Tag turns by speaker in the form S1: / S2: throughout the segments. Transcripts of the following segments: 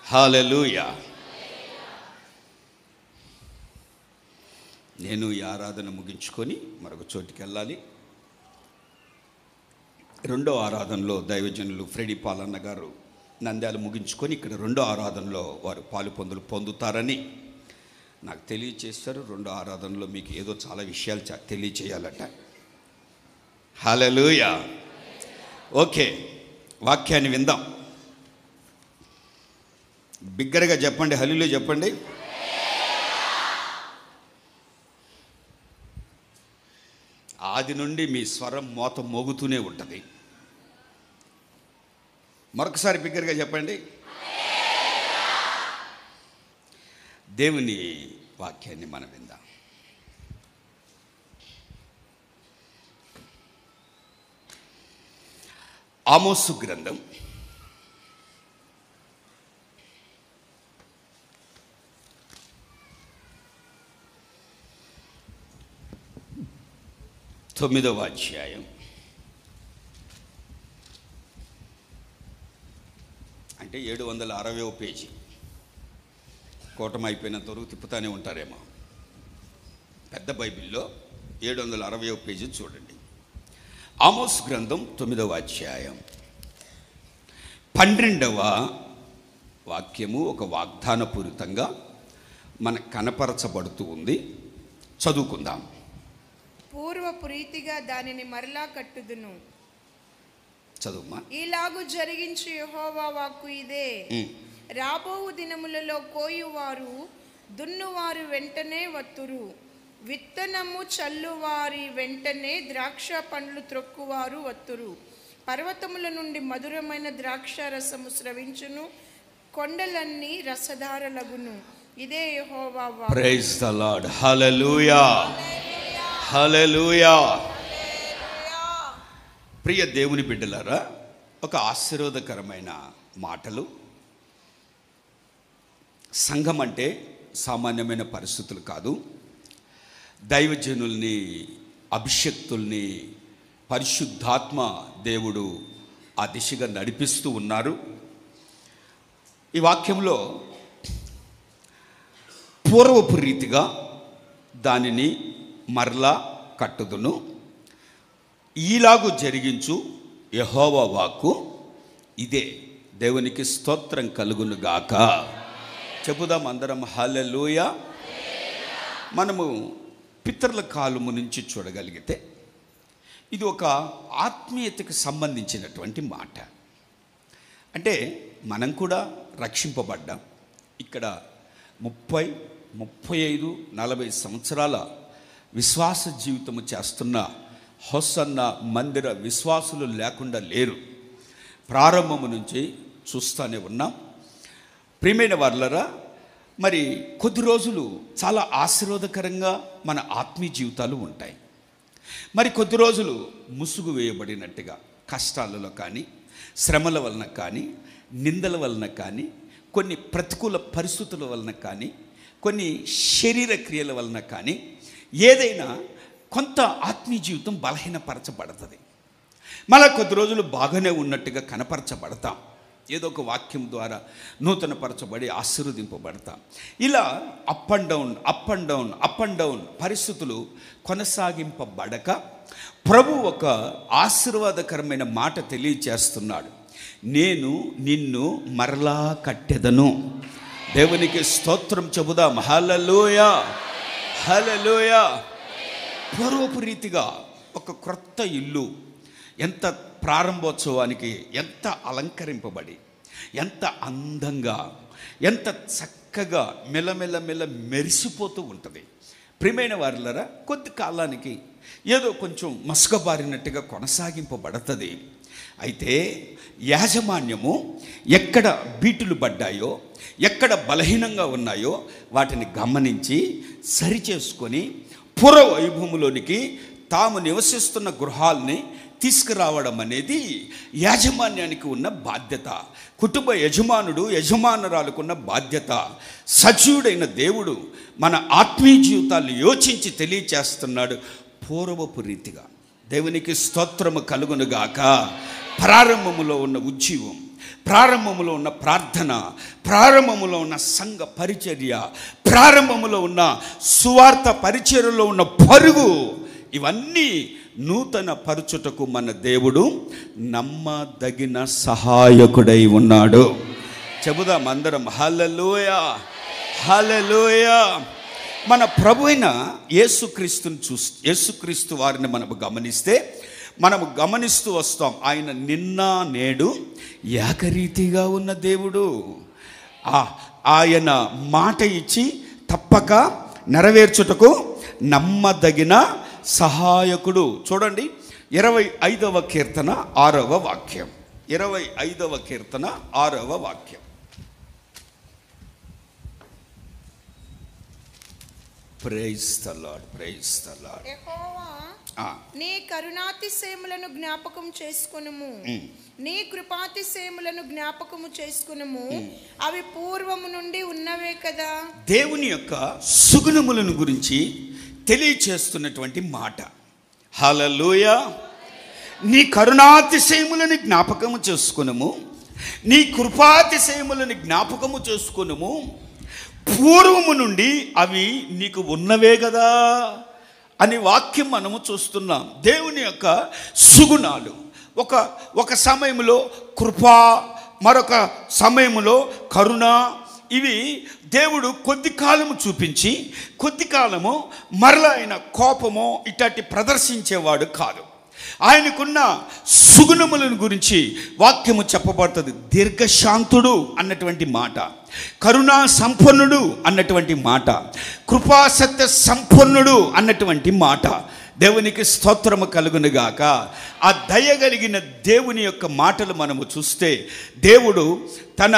S1: హల్లెలూయా. నేను ఈ ఆరాధన ముగించుకొని మరొక చోటికి వెళ్ళాలి. రెండో ఆరాధనలో దైవజనులు ఫ్రెడీ పాలన్న గారు నంద్యాల ముగించుకొని ఇక్కడ రెండో ఆరాధనలో వారు పొందుతారని నాకు తెలియచేస్తారు. రెండో ఆరాధనలో మీకు ఏదో చాలా విషయాలు తెలియచేయాలట. హల్లెలూయా. ఓకే, వాక్యాన్ని విందాం. బిగ్గరగా చెప్పండి, హల్లెలూయా చెప్పండి. ఆది నుండి మీ స్వరం మోత మోగుతూనే ఉంటుంది. మరొకసారి బిగ్గరగా చెప్పండి. దేవుని వాక్యాన్ని మనం విందాం. ఆమోసు గ్రంథం 9వ అధ్యాయం. అంటే 760వ పేజీ. కూటమి అయిపోయినంత వరకు తిప్పుతానే ఉంటారేమో. పెద్ద బైబిల్లో 760వ పేజీ చూడండి. ఆమోస్ గ్రంథం 9వ అధ్యాయం 12వ వాక్యము ఒక వాగ్దానపూరితంగా మనకు కనపరచబడుతూ ఉంది. చదువుకుందాం.
S2: పూర్వపు రీతిగా దానిని మరలా కట్టుదును.
S1: చదువుమా.
S2: ఈలాగు జరిగించు యెహోవా వాక్కు ఇదే. రాబోవు దినములలో కోయువారు దున్నువారు వెంటనే వత్తురు, విత్తనము చల్లువారి వెంటనే ద్రాక్ష పండ్లు త్రొక్కువారు వత్తురు. పర్వతముల నుండి మధురమైన ద్రాక్ష రసము స్రవించును, కొండలన్నీ రసధారలగును. ఇదే యెహోవా వాక్కు.
S1: Praise the lord. Hallelujah, hallelujah. ప్రియ దేవుని బిడ్డలారా, ఒక ఆశీర్వాదకరమైన మాటలు. సంఘం అంటే సామాన్యమైన పరిస్థితులు కాదు. దైవజనుల్ని, అభిషక్తుల్ని పరిశుద్ధాత్మ దేవుడు ఆ దిశగా నడిపిస్తూ ఉన్నారు. ఈ వాక్యంలో పూర్వపు రీతిగా దానిని మరలా కట్టుదును, ఈలాగు జరిగించు యెహోవా వాక్కు ఇదే. దేవునికి స్తోత్రం కలుగును గాక. చెబుదాం అందరం హల్లెలూయా. మనము పితరుల కాలము నుంచి చూడగలిగితే ఇది ఒక ఆత్మీయతకు సంబంధించినటువంటి మాట. అంటే మనం కూడా రక్షింపబడ్డాం. ఇక్కడ 30, 35, 40 సంవత్సరాల విశ్వాస జీవితము చేస్తున్న హోసన్న మందిర విశ్వాసులు లేకుండా లేరు. ప్రారంభము నుంచి చూస్తూనే ఉన్నాం. ప్రియమైన వారులారా, మరి కొద్ది రోజులు చాలా ఆశీర్వాదకరంగా మన ఆత్మీయ జీవితాలు ఉంటాయి. మరి కొద్ది రోజులు ముసుగు వేయబడినట్టుగా కష్టాలలో కానీ, శ్రమల వలన కానీ, నిందల వలన కానీ, కొన్ని ప్రతికూల పరిస్థితుల వలన కానీ, కొన్ని శరీర క్రియల వలన కానీ, ఏదైనా కొంత ఆత్మీయ జీవితం బలహీనపరచబడుతుంది. మళ్ళా కొద్ది రోజులు బాగానే ఉన్నట్టుగా కనపరచబడతాం. ఏదో ఒక వాక్యం ద్వారా నూతనపరచబడి ఆశీర్వదింపబడతాం. ఇలా up and down, up and down, up and down పరిస్థితులు కొనసాగింపబడక ప్రభు ఒక ఆశీర్వాదకరమైన మాట తెలియచేస్తున్నాడు. నేను నిన్ను మరలా కట్టెదను. దేవునికి స్తోత్రం చెబుదాం. హల్లెలూయా, హల్లెలూయా. పూర్వపు రీతిగా ఒక క్రొత్త ఇల్లు ఎంత ప్రారంభోత్సవానికి ఎంత అలంకరింపబడి, ఎంత అందంగా, ఎంత చక్కగా మెల్లమెల్ల మెరిసిపోతూ ఉంటుంది. ప్రియమైన వారులారా, కొద్ది కాలానికి ఏదో కొంచెం మసకబారినట్టుగా కొనసాగింపబడుతుంది. అయితే యాజమాన్యము ఎక్కడ బీటులు పడ్డాయో, ఎక్కడ బలహీనంగా ఉన్నాయో వాటిని గమనించి సరిచేసుకొని పూర్వ వైభవములోనికి తాము నివసిస్తున్న గృహాల్ని తీసుకురావడం అనేది యాజమాన్యానికి ఉన్న బాధ్యత. కుటుంబ యజమానుడు, యజమానురాలకున్న బాధ్యత. సజీవుడైన దేవుడు మన ఆత్మీయ జీవితాలు యోచించి తెలియచేస్తున్నాడు పూర్వపు రీతిగా. దేవునికి స్తోత్రము కలుగునుగాక. ప్రారంభములో ఉన్న ఉజ్జీవం, ప్రారంభములో ఉన్న ప్రార్థన, ప్రారంభములో ఉన్న సంఘ పరిచర్య, ప్రారంభములో ఉన్న సువార్త పరిచర్యలో ఉన్న పరుగు, ఇవన్నీ నూతన పరచుటకు మన దేవుడు నమ్మదగిన సహాయకుడై ఉన్నాడు. చెబుదాం అందరం హల్లెలూయా, హల్లెలూయా. మన ప్రభు అయిన యేసుక్రీస్తుని యేసుక్రీస్తు వారిని మనము గమనిస్తే, మనము గమనిస్తూ వస్తాం, ఆయన నిన్న నేడు ఏకరీతిగా ఉన్న దేవుడు. ఆయన మాట ఇచ్చి తప్పక నెరవేర్చుటకు నమ్మదగిన సహాయకుడు. చూడండి 25వ కీర్తన 6వ వాక్యం. 25వ కీర్తన 6వ వాక్యం. Praise the lord, praise the lord.
S2: యెహోవా నీ కరుణాతిశయములను జ్ఞాపకం చేసుకొనుము, నీ కృపాతిశయములను జ్ఞాపకము చేసుకొనుము, అవి పూర్వము నుండి ఉన్నవే కదా.
S1: దేవుని యొక్క సుగుణములను గురించి తెలియచేస్తున్నటువంటి మాట. హల్లెలూయా. నీ కరుణాతిశయములను జ్ఞాపకము చేసుకొనుము, నీ కృపాతిశయములను జ్ఞాపకము చేసుకొనుము, పూర్వము నుండి అవి నీకు ఉన్నవే కదా అని వాక్యం మనము చూస్తున్నాం. దేవుని యొక్క సుగుణాలు, ఒక సమయంలో కృప, మరొక సమయంలో కరుణ, ఇవి దేవుడు కొద్ది కాలము చూపించి కొద్ది కాలము మరలా ఆయన కోపము ఇట్లాంటి ప్రదర్శించేవాడు కాదు. ఆయనకున్న సుగుణములను గురించి వాక్యము చెప్పబడుతుంది. దీర్ఘశాంతుడు అన్నటువంటి మాట, కరుణా సంపన్నుడు అన్నటువంటి మాట, కృపాసత్య సంపన్నుడు అన్నటువంటి మాట. దేవునికి స్తోత్రము కలుగునుగాక. ఆ దయగలిగిన దేవుని యొక్క మాటలు మనము చూస్తే, దేవుడు తన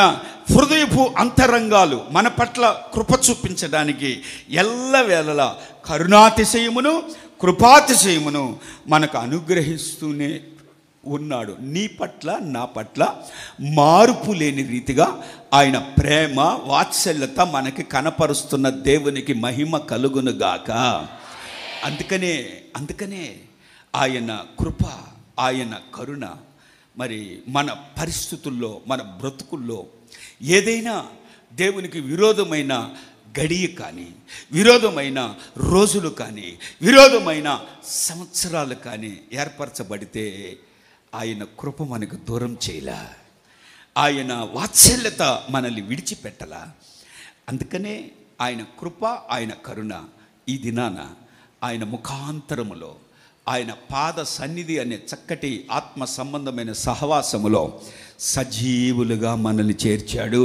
S1: హృదయపు అంతరంగాలు మన పట్ల కృప చూపించడానికి ఎల్లవేళలా కరుణాతిశయమును కృపాతిశయమును మనకు అనుగ్రహిస్తూనే ఉన్నాడు. నీ పట్ల నా పట్ల మార్పు లేని రీతిగా ఆయన ప్రేమ వాత్సల్యత మనకి కనపరుస్తున్న దేవునికి మహిమ కలుగునుగాక. అందుకనే ఆయన కృప, ఆయన కరుణ మరి మన పరిస్థితుల్లో, మన బ్రతుకుల్లో ఏదైనా దేవునికి విరోధమైన గడియ కానీ, విరోధమైన రోజులు కానీ, విరోధమైన సంవత్సరాలు కానీ ఏర్పరచబడితే ఆయన కృప మనకు దూరం చేయలా, ఆయన వాత్సల్యత మనల్ని విడిచిపెట్టలా. అందుకనే ఆయన కృప, ఆయన కరుణ ఈ దినాన ఆయన ముఖాంతరములో, ఆయన పాద సన్నిధి అనే చక్కటి ఆత్మ సంబంధమైన సహవాసములో సజీవులుగా మనల్ని చేర్చాడు.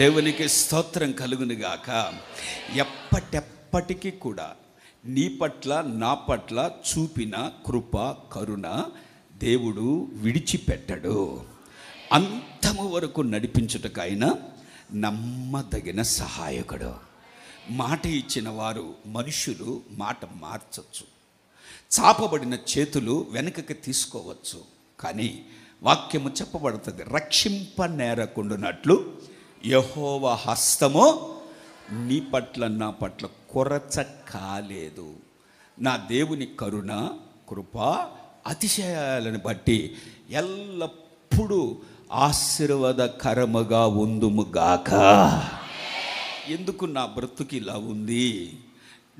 S1: దేవునికి స్తోత్రం కలుగునుగాక. ఎప్పటికీ కూడా నీ పట్ల నా పట్ల చూపిన కృప కరుణ దేవుడు విడిచిపెట్టడు. అంతము వరకు నడిపించుటకైనా నమ్మదగిన సహాయకుడు. మాట ఇచ్చిన వారు మనుషులు మాట మార్చచ్చు, చాపబడిన చేతులు వెనుకకి తీసుకోవచ్చు, కానీ వాక్యము చెప్పబడుతుంది, రక్షింప నేరకుండునట్లు యెహోవా హస్తము నీ పట్ల నా పట్ల కొరచ కాలేదు. నా దేవుని కరుణ కృప అతిశయాలను బట్టి ఎల్లప్పుడూ ఆశీర్వాదకరముగా ఉందుముగాక. ఎందుకు నా బ్రతుకు ఇలా ఉంది,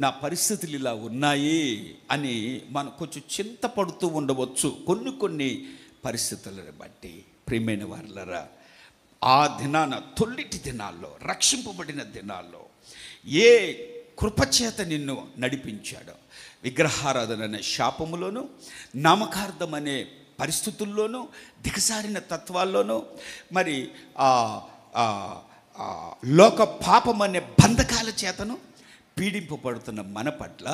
S1: నా పరిస్థితులు ఇలా ఉన్నాయి అని మనం కొంచెం చింతపడుతూ ఉండవచ్చు కొన్ని పరిస్థితులను బట్టి. ప్రియమైన వారలారా, ఆ దినాన తొల్లిటి దినాల్లో, రక్షింపబడిన దినాల్లో ఏ కృపచేత నిన్ను నడిపించాడో, విగ్రహారాధన అనే శాపములోను, నామకార్థం అనే పరిస్థితుల్లోనూ, దిగసారిన తత్వాల్లోనూ, మరి లోక పాపం అనే బంధకాల చేతను పీడింపబడుతున్న మన పట్ల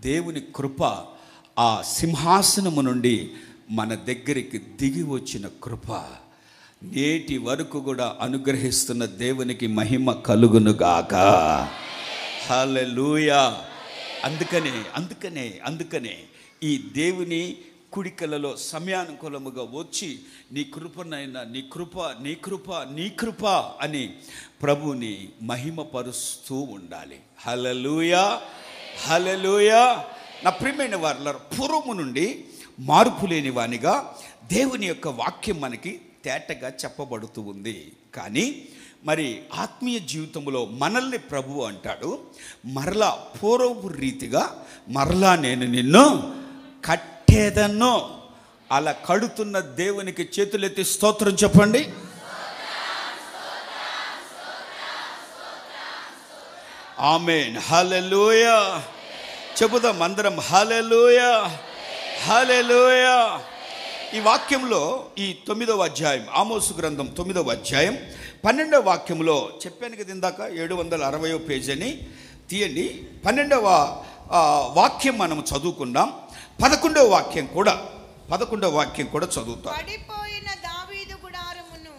S1: దేవుని కృప, ఆ సింహాసనము నుండి మన దగ్గరికి దిగి వచ్చిన కృప నేటి వరకు కూడా అనుగ్రహిస్తున్న దేవునికి మహిమ కలుగునుగాక. హల్లెలూయా. అందుకనే ఈ దేవుని కుడికలలో సమయానుకూలముగా వచ్చి నీ కృపనైనా, నీ కృప అని ప్రభుని మహిమపరుస్తూ ఉండాలి. హల్లెలూయా, హల్లెలూయా. నా ప్రియమైన వారలారా, పూర్వము నుండి మార్పు లేని వానిగా దేవుని యొక్క వాక్యం మనకి తేటగా చెప్పబడుతూ ఉంది. కానీ మరి ఆత్మీయ జీవితంలో మనల్ని ప్రభువు అంటాడు, మరలా పూర్వపు రీతిగా మరలా నేను నిన్ను కట్టేదను. అలా కడుతున్న దేవునికి చేతులెత్తి స్తోత్రం చెప్పండి. ఆమేన్, హల్లెలూయా. చెబుదాం అందరం హల్లెలూయా, హల్లెలూయా. ఈ వాక్యంలో ఈ 9వ అధ్యాయం, ఆమోసు గ్రంథం 9వ అధ్యాయం 12వ వాక్యంలో చెప్పాను కదా ఇందాక, 760వ పేజీ అని తీయండి. 12వ వాక్యం మనం చదువుకుందాం. 11వ వాక్యం కూడా చదువుతాం.
S2: పడిపోయిన దావీదు గుడారమును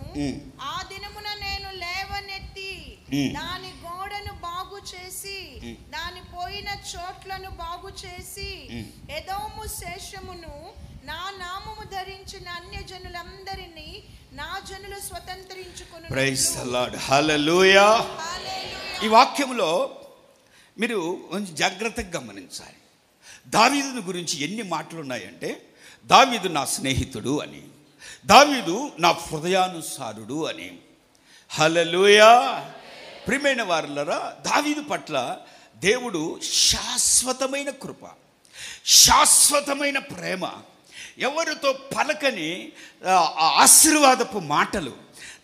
S2: ఆ దినమున నేను లేవనెత్తి దాని గోడను బాగు చేసి దాని పోయిన చోట్లను బాగు చేసి ఎదోము శేషమును నా నామము ధరించిన అన్య జనులందరినీ నా జనులు స్వతంత్రించుకొను.
S1: Praise the lord, hallelujah. ఈ వాక్యంలో మీరు కొంచెం జాగ్రత్తగా గమనించాలి. దావీదుని గురించి ఎన్ని మాటలు ఉన్నాయంటే, దావీదు నా స్నేహితుడు అని, దావీదు నా హృదయానుసారుడు అని. హల్లెలూయా. ప్రియమైన వారలారా, దావీదు పట్ల దేవుడు శాశ్వతమైన కృప, శాశ్వతమైన ప్రేమ, ఎవరితో పలకని ఆశీర్వాదపు మాటలు,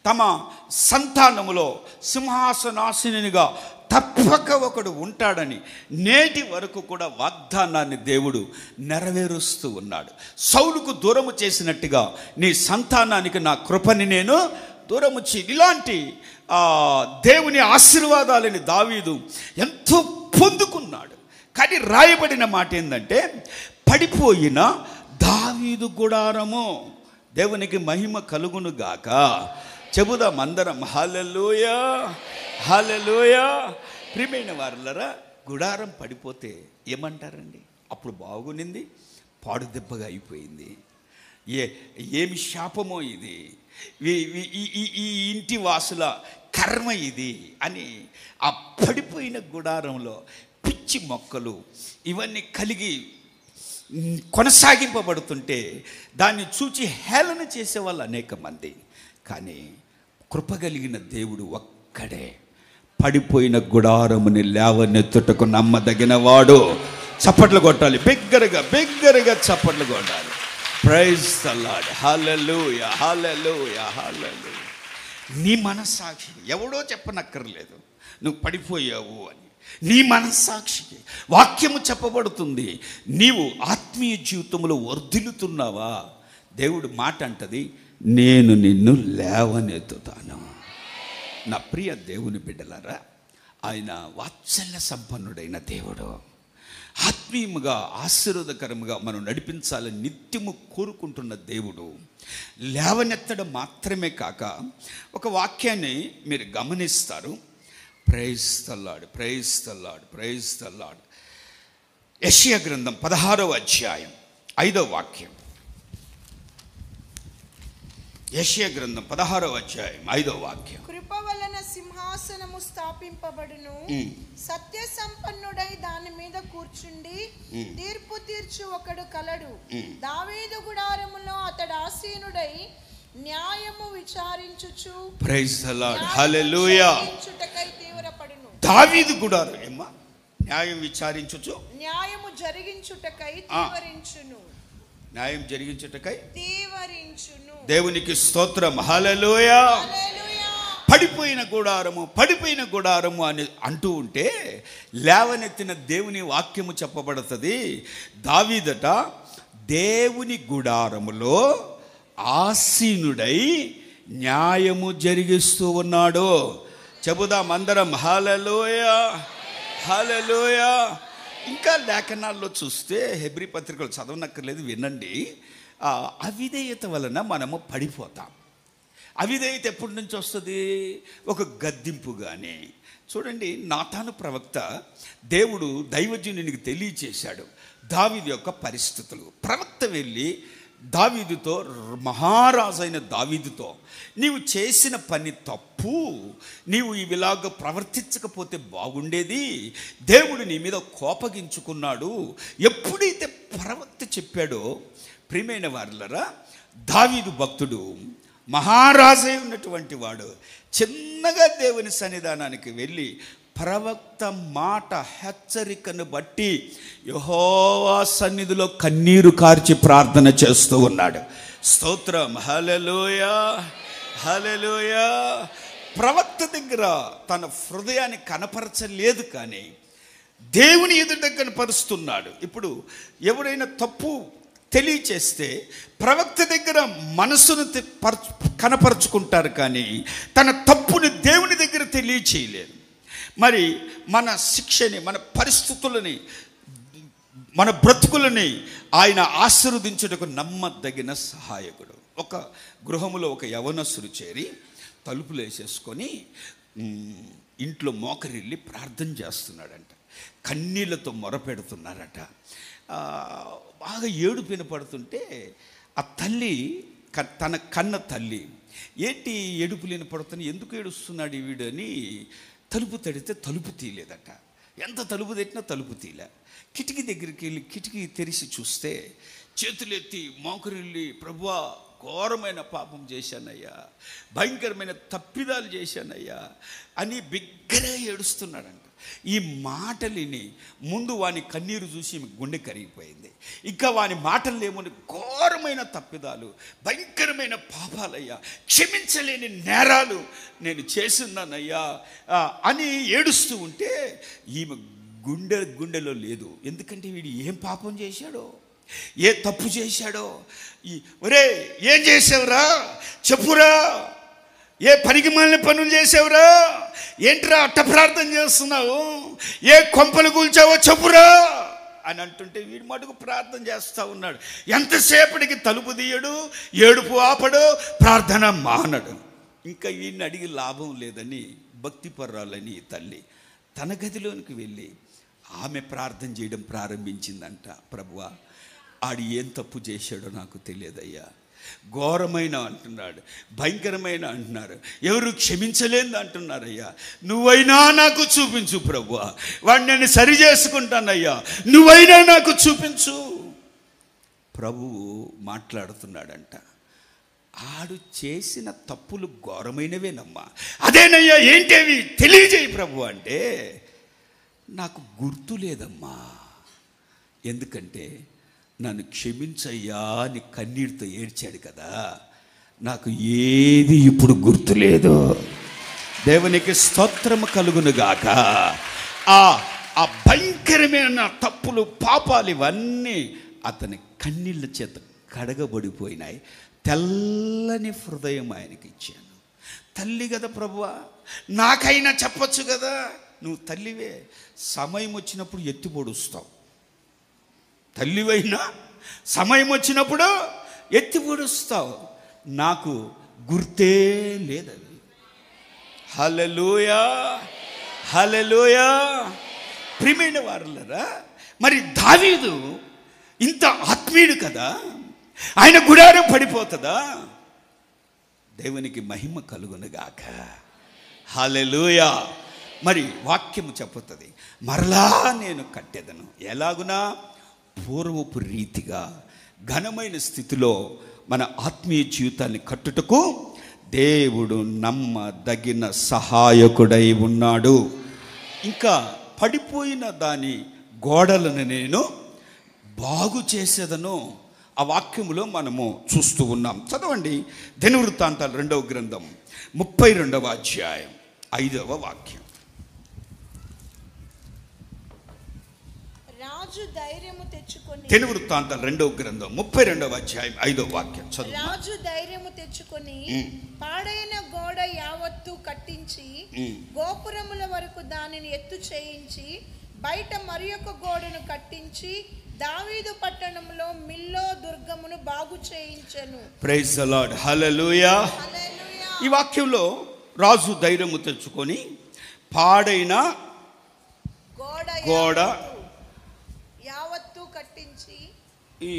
S1: తమ సంతానములో సింహాసనాసీనునిగా తప్పక ఒకడు ఉంటాడని నేటి వరకు కూడా వాగ్దానాన్ని దేవుడు నెరవేరుస్తూ ఉన్నాడు. సౌలుకు దూరము చేసినట్టుగా నీ సంతానానికి నా కృపని నేను దూరము ఇలాంటి దేవుని ఆశీర్వాదాలని దావీదు ఎంతో పొందుకున్నాడు. కానీ రాయబడిన మాట ఏంటంటే, పడిపోయిన దావీదు గుడారము. దేవునికి మహిమ కలుగును గాక. చెబుదాం అందరం హల్లెలూయా, హల్లెలూయా. ప్రియమైన వారలారా, గుడారం పడిపోతే ఏమంటారండి? అప్పుడు బాగునింది, పాడు దెబ్బగా అయిపోయింది. ఏమి శాపమో ఇది, ఈ ఇంటి వాసుల కర్మ ఇది అని ఆ పడిపోయిన గుడారంలో పిచ్చి మొక్కలు ఇవన్నీ కలిగి కొనసాగింపబడుతుంటే దాన్ని చూచి హేళన చేసేవాళ్ళు అనేక మంది. కానీ కృపగలిగిన దేవుడు ఒక్కడే పడిపోయిన గుడారముని లేవనెత్తుటకు నమ్మదగిన వాడు. చప్పట్లు కొట్టాలి, బిగ్గరగా చప్పట్లు కొట్టాలి. ప్రైజ్ ది లార్డ్, హల్లెలూయా, హల్లెలూయా, హల్లెలూయా. నీ మనస్సాక్షి ఎవడో చెప్పనక్కర్లేదు నువ్వు పడిపోయావు అని. నీ మనస్సాక్షికి వాక్యము చెప్పబడుతుంది. నీవు ఆత్మీయ జీవితంలో వర్ధిల్లుతున్నావా? దేవుడు మాట అంటది, నేను నిన్ను లేవనెత్తుతాను. నా ప్రియ దేవుని బిడ్డలారా, ఆయన వాత్సల్య సంపన్నుడైన దేవుడు. ఆత్మీయముగా ఆశీర్వాదకరముగా మనం నడిపించాలని నిత్యము కోరుకుంటున్న దేవుడు. లేవనెత్తడం మాత్రమే కాక ఒక వాక్యాన్ని మీరు గమనిస్తారు. Praise the lord, praise the lord, praise the lord. యెషయా గ్రంథం 16వ అధ్యాయం 5వ వాక్యం. యెషయా గ్రంథం 16వ అధ్యాయం 5వ వాక్యం.
S2: కృప వలన సింహాసనము స్థాపింపబడును, సత్య సంపన్నుడై దాని మీద కూర్చుండి తీర్పు తీర్చు ఒకడు కలడు. దావీదు గుడారములో అతడు ఆసీనుడై న్యాయము విచారించుచు,
S1: ప్రైజ్ ది లార్డ్, హల్లెలూయా.
S2: తీవ్రపడును.
S1: దావీదు గుడారం ఏమ్మా? న్యాయం విచారించుచు,
S2: న్యాయము జరిగించుటకై తీవ్రించును,
S1: న్యాయం జరిగించుటకై
S2: తీవ్రించును.
S1: దేవునికి స్తోత్రం, హల్లెలూయా.
S2: హల్లెలూయా.
S1: పడిపోయిన గుడారము అని అంటూ ఉంటే లేవనెత్తిన దేవుని వాక్యము చెప్పబడుతుంది. దావీదట దేవుని గుడారములో ఆసీనుడై న్యాయము జరిగిస్తూ ఉన్నాడు. చెబుదాం అందరం హల్లెలూయా, హల్లెలూయా. ఇంకా లేఖనాల్లో చూస్తే హెబ్రీ పత్రికలు చదవనక్కర్లేదు, వినండి. అవిధేయత వలన మనము పడిపోతాం. అవిధేయత ఎప్పటి నుంచి వస్తుంది? ఒక గద్దింపుగానే. చూడండి, నాతాను ప్రవక్త దేవుడు దైవజనునికి తెలియచేశాడు దావీదు యొక్క పరిస్థితులు. ప్రవక్త వెళ్ళి దావీదుతో, మహారాజైన దావీదుతో, నీవు చేసిన పని తప్పు, నీవు ఇలాగ ప్రవర్తించకపోతే బాగుండేది, దేవుడు నీ మీద కోపగించుకున్నాడు. ఎప్పుడైతే ప్రవక్త చెప్పాడో, ప్రియమైన వారలారా, దావీదు భక్తుడు మహారాజై ఉన్నటువంటి వాడు చిన్నగా దేవుని సన్నిధానానికి వెళ్ళి ప్రవక్త మాట హెచ్చరికను బట్టి యెహోవా సన్నిధిలో కన్నీరు కార్చి ప్రార్థన చేస్తూ ఉన్నాడు. స్తోత్రం, హల్లెలూయా, హల్లెలూయా. ప్రవక్త దగ్గర తన హృదయాన్ని కనపరచలేదు, కానీ దేవుని ఎదుట కనపరుస్తున్నాడు. ఇప్పుడు ఎవరైనా తప్పు తెలియచేస్తే ప్రవక్త దగ్గర మనసును కనపరుచుకుంటారు, కానీ తన తప్పుని దేవుని దగ్గర తెలియచేయలేరు. మరి మన శిక్షని, మన పరిస్థితులని, మన బ్రతుకులని ఆయన ఆశీర్వదించుటకు నమ్మదగిన సహాయకుడు. ఒక గృహములో ఒక యవనస్తుడు చేరి తలుపులు వేసేసుకొని ఇంట్లో మోకరిల్లి ప్రార్థన చేస్తున్నాడంట. కన్నీళ్లతో మొరపెడుతున్నారట. బాగా ఏడుపు వినపడుతుంటే ఆ తల్లి, తన కన్న తల్లి, ఏంటి ఏడుపు వినపడుతుంది, ఎందుకు ఏడుస్తున్నాడు వీడు అని తలుపు తడితే తలుపు తీయలేదట. ఎంత తలుపు తట్టినా తలుపు తీయలే. కిటికీ దగ్గరికి వెళ్ళి కిటికీ తెరిచి చూస్తే చేతులెత్తి మోకరిల్లి, ప్రభువా ఘోరమైన పాపం చేశానయ్యా, భయంకరమైన తప్పిదాలు చేశానయ్యా అని బిగ్గరగా ఏడుస్తున్నాడంట. ఈ మాటలిని ముందు వాని కన్నీరు చూసి గుండె కరిగిపోయింది. ఇంకా వాని మాటలు ఏమని, ఘోరమైన తప్పిదాలు, భయంకరమైన పాపాలయ్యా, క్షమించలేని నేరాలు నేను చేస్తున్నానయ్యా అని ఏడుస్తూ ఉంటే ఈమె గుండెలో లేదు. ఎందుకంటే వీడు ఏం పాపం చేశాడో, ఏ తప్పు చేశాడో. ఒరే ఏం చేసావురా చెప్పురా, ఏ పనికిమాలిన పనులు చేసావురా, ఏంట్రా అట్ట ప్రార్థన చేస్తున్నావు, ఏ కొంపలు కూల్చావో చెప్పురా అని అంటుంటే వీడి మటుకు ప్రార్థన చేస్తూ ఉన్నాడు. ఎంతసేపటికి తలుపు తీయడు, ఏడుపు ఆపడు, ప్రార్థన మానడు. ఇంకా వీడిని అడిగి లాభం లేదని భక్తిపర్రాలని తల్లి తన గదిలోనికి వెళ్ళి ఆమె ప్రార్థన చేయడం ప్రారంభించిందంట. ప్రభువా, ఆడు ఏం తప్పు చేశాడో నాకు తెలియదయ్యా, ఘోరమైన అంటున్నాడు, భయంకరమైన అంటున్నారు, ఎవరు క్షమించలేదు అంటున్నారయ్యా, నువ్వైనా నాకు చూపించు ప్రభువా, వాడిని నేను సరి చేసుకుంటానయ్యా, నువ్వైనా నాకు చూపించు. ప్రభువు మాట్లాడుతున్నాడంట. ఆడు చేసిన తప్పులు ఘోరమైనవేనమ్మా, అదేనయ్యా, ఏంటేవి తెలియజేయి ప్రభు అంటే, నాకు గుర్తు లేదమ్మా, ఎందుకంటే నన్ను క్షమించయ్యా అని కన్నీటితో ఏడ్చాడు కదా, నాకు ఏది ఇప్పుడు గుర్తులేదు. దేవునికి స్తోత్రము కలుగునుగాక. ఆ భయంకరమైన తప్పులు, పాపాలు ఇవన్నీ అతని కన్నీళ్ళ చేత కడగబడిపోయినాయి. తెల్లని హృదయం ఆయనకి ఇచ్చాను. తల్లి కదా ప్రభువా, నాకైనా చెప్పొచ్చు కదా, నువ్వు తల్లివే, సమయం వచ్చినప్పుడు ఎత్తి పొడుస్తావు. తల్లివైనా సమయం వచ్చినప్పుడు ఎత్తి పొడుస్తావు. నాకు గుర్తే లేదది. హల్లెలూయా, హల్లెలూయా. ప్రియమైన వారలారా, మరి దావీదు ఇంత ఆత్మీయుడు కదా, ఆయన గుడారం పడిపోతుందా? దేవునికి మహిమ కలుగునుగాక. హల్లెలూయా. మరి వాక్యము చెప్పుతుంది, మరలా నేను కట్టెదను, ఎలాగునా పూర్వపు రీతిగా ఘనమైన స్థితిలో మన ఆత్మీయ జీవితాన్ని కట్టుటకు దేవుడు నమ్మదగిన సహాయకుడై ఉన్నాడు. ఇంకా పడిపోయిన దాని గోడలను నేను బాగు చేసేదను. ఆ వాక్యములో మనము చూస్తూ ఉన్నాం. చదవండి, దినవృత్తాంతాలు 2వ గ్రంథం 32వ అధ్యాయం 5వ వాక్యం.
S2: రాజు ధైర్యము తెచ్చుకొని,
S1: దినవృత్తాంతాలు 2వ గ్రంథం 32వ అధ్యాయం 5వ వాక్యం చదువు.
S2: రాజు ధైర్యము తెచ్చుకొని పాడైన గోడ యావత్తు కట్టించి గోపురముల వరకు దానిని ఎత్తు చేయించి బయట మరి ఒక గోడను కట్టించి దావీదు పట్టణంలో మిల్లో దుర్గమును బాగు చేయించెను.
S1: Praise the lord. హల్లెలూయా. ఈ వాక్యంలో రాజు ధైర్యము తెచ్చుకొని పాడైన గోడ
S2: యావత్తు కట్టించి,
S1: ఈ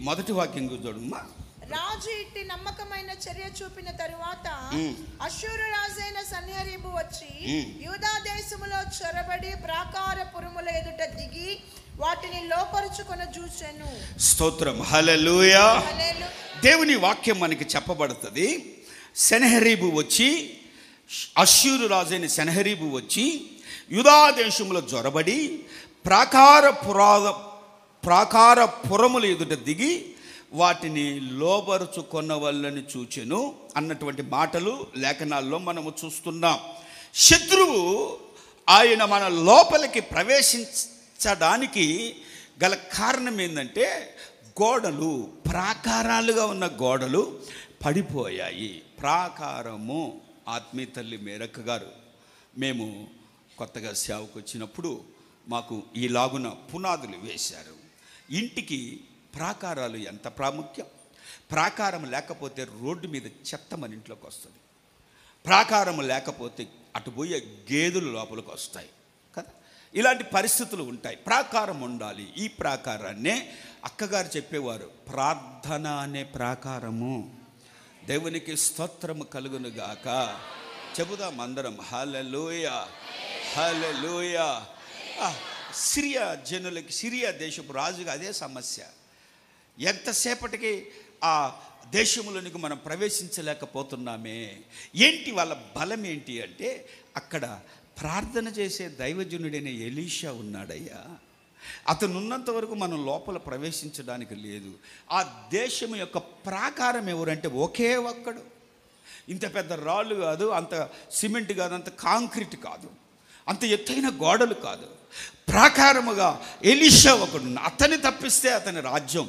S1: మొదటి వాక్యం చూడమ్మా.
S2: రాజు ఇట్టి నమ్మకమైన చర్య చూపిన తరువాత అష్షూరు రాజైన సన్హెరీబు వచ్చి యూదా దేశములో చొరబడి ప్రాకారపురముల ఎదుట దిగి వాటిని లోపరుచుకొని చూచెను.
S1: స్తోత్రం. హల్లెలూయా. దేవుని వాక్యం మనకి చెప్పబడుతుంది. సెనహెరీబు వచ్చి, అష్షూరు రాజైన సెనహెరీబు వచ్చి యూదా దేశంలో జొరబడి ప్రాకార పురముల ఎదుట దిగి వాటిని లోబరుచుకొన్న వాళ్ళని చూచెను అన్నటువంటి మాటలు లేఖనాల్లో మనము చూస్తున్నాం. శత్రువు ఆయన మన లోపలికి ప్రవేశించడానికి గల కారణం ఏంటంటే, గోడలు, ప్రాకారాలుగా ఉన్న గోడలు పడిపోయాయి. ప్రాకారము ఆత్మీయ తల్లి మేరక్క గారు మేము కొత్తగా సేవకు వచ్చినప్పుడు మాకు ఈలాగున పునాదులు వేశారు. ఇంటికి ప్రాకారాలు ఎంత ప్రాముఖ్యం. ప్రాకారం లేకపోతే రోడ్డు మీద చెత్త మన ఇంట్లోకి వస్తుంది. ప్రాకారం లేకపోతే అటు పోయే గేదెలు లోపలికి వస్తాయి కదా. ఇలాంటి పరిస్థితులు ఉంటాయి. ప్రాకారం ఉండాలి. ఈ ప్రాకారాన్నే అక్కగారు చెప్పేవారు, ప్రార్థన అనే ప్రాకారము. దేవునికి స్తోత్రము కలుగును గాక. చెబుదాం అందరం హల్లెలూయా, హల్లెలూయా. సిరియా జనులకి, సిరియా దేశపు రాజుగా అదే సమస్య. ఎంతసేపటికి ఆ దేశంలోనికి మనం ప్రవేశించలేకపోతున్నామే. ఏంటి వాళ్ళ బలం ఏంటి అంటే, అక్కడ ప్రార్థన చేసే దైవజనుడైన ఎలీషా ఉన్నాడయ్యా. అతను ఉన్నంత వరకు మనం లోపల ప్రవేశించడానికి లేదు. ఆ దేశం యొక్క ప్రాకారం ఎవరంటే ఒకే ఒక్కడు. ఇంత పెద్ద రాళ్ళు కాదు, అంత సిమెంట్ కాదు, అంత కాంక్రీట్ కాదు, అంత ఎత్తైన గోడలు కాదు. ప్రాకారముగా ఎలీషా ఒకడు. అతన్ని తప్పిస్తే అతని రాజ్యం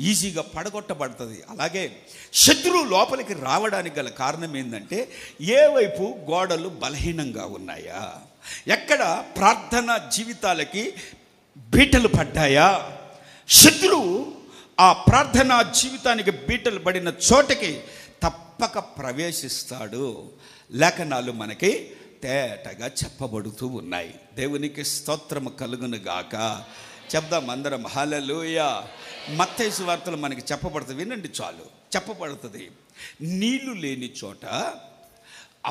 S1: ఈజీగా పడగొట్టబడుతుంది. అలాగే శత్రువు లోపలికి రావడానికి గల కారణం ఏంటంటే, ఏ వైపు గోడలు బలహీనంగా ఉన్నాయా, ఎక్కడ ప్రార్థన జీవితాలకి బీటలు పడ్డాయా. శత్రువు ఆ ప్రార్థనా జీవితానికి బీటలు పడిన చోటకి తప్పక ప్రవేశిస్తాడు. లేఖనాలు మనకి తేటగా చెప్పబడుతూ ఉన్నాయి. దేవునికి స్తోత్రము కలుగును గాక. చెప్దాం అందరం హల్లెలూయా. మత్తయి సువార్తలో మనకి చెప్పబడుతుంది, వినండి చాలు. చెప్పబడుతుంది, నీళ్లు లేని చోట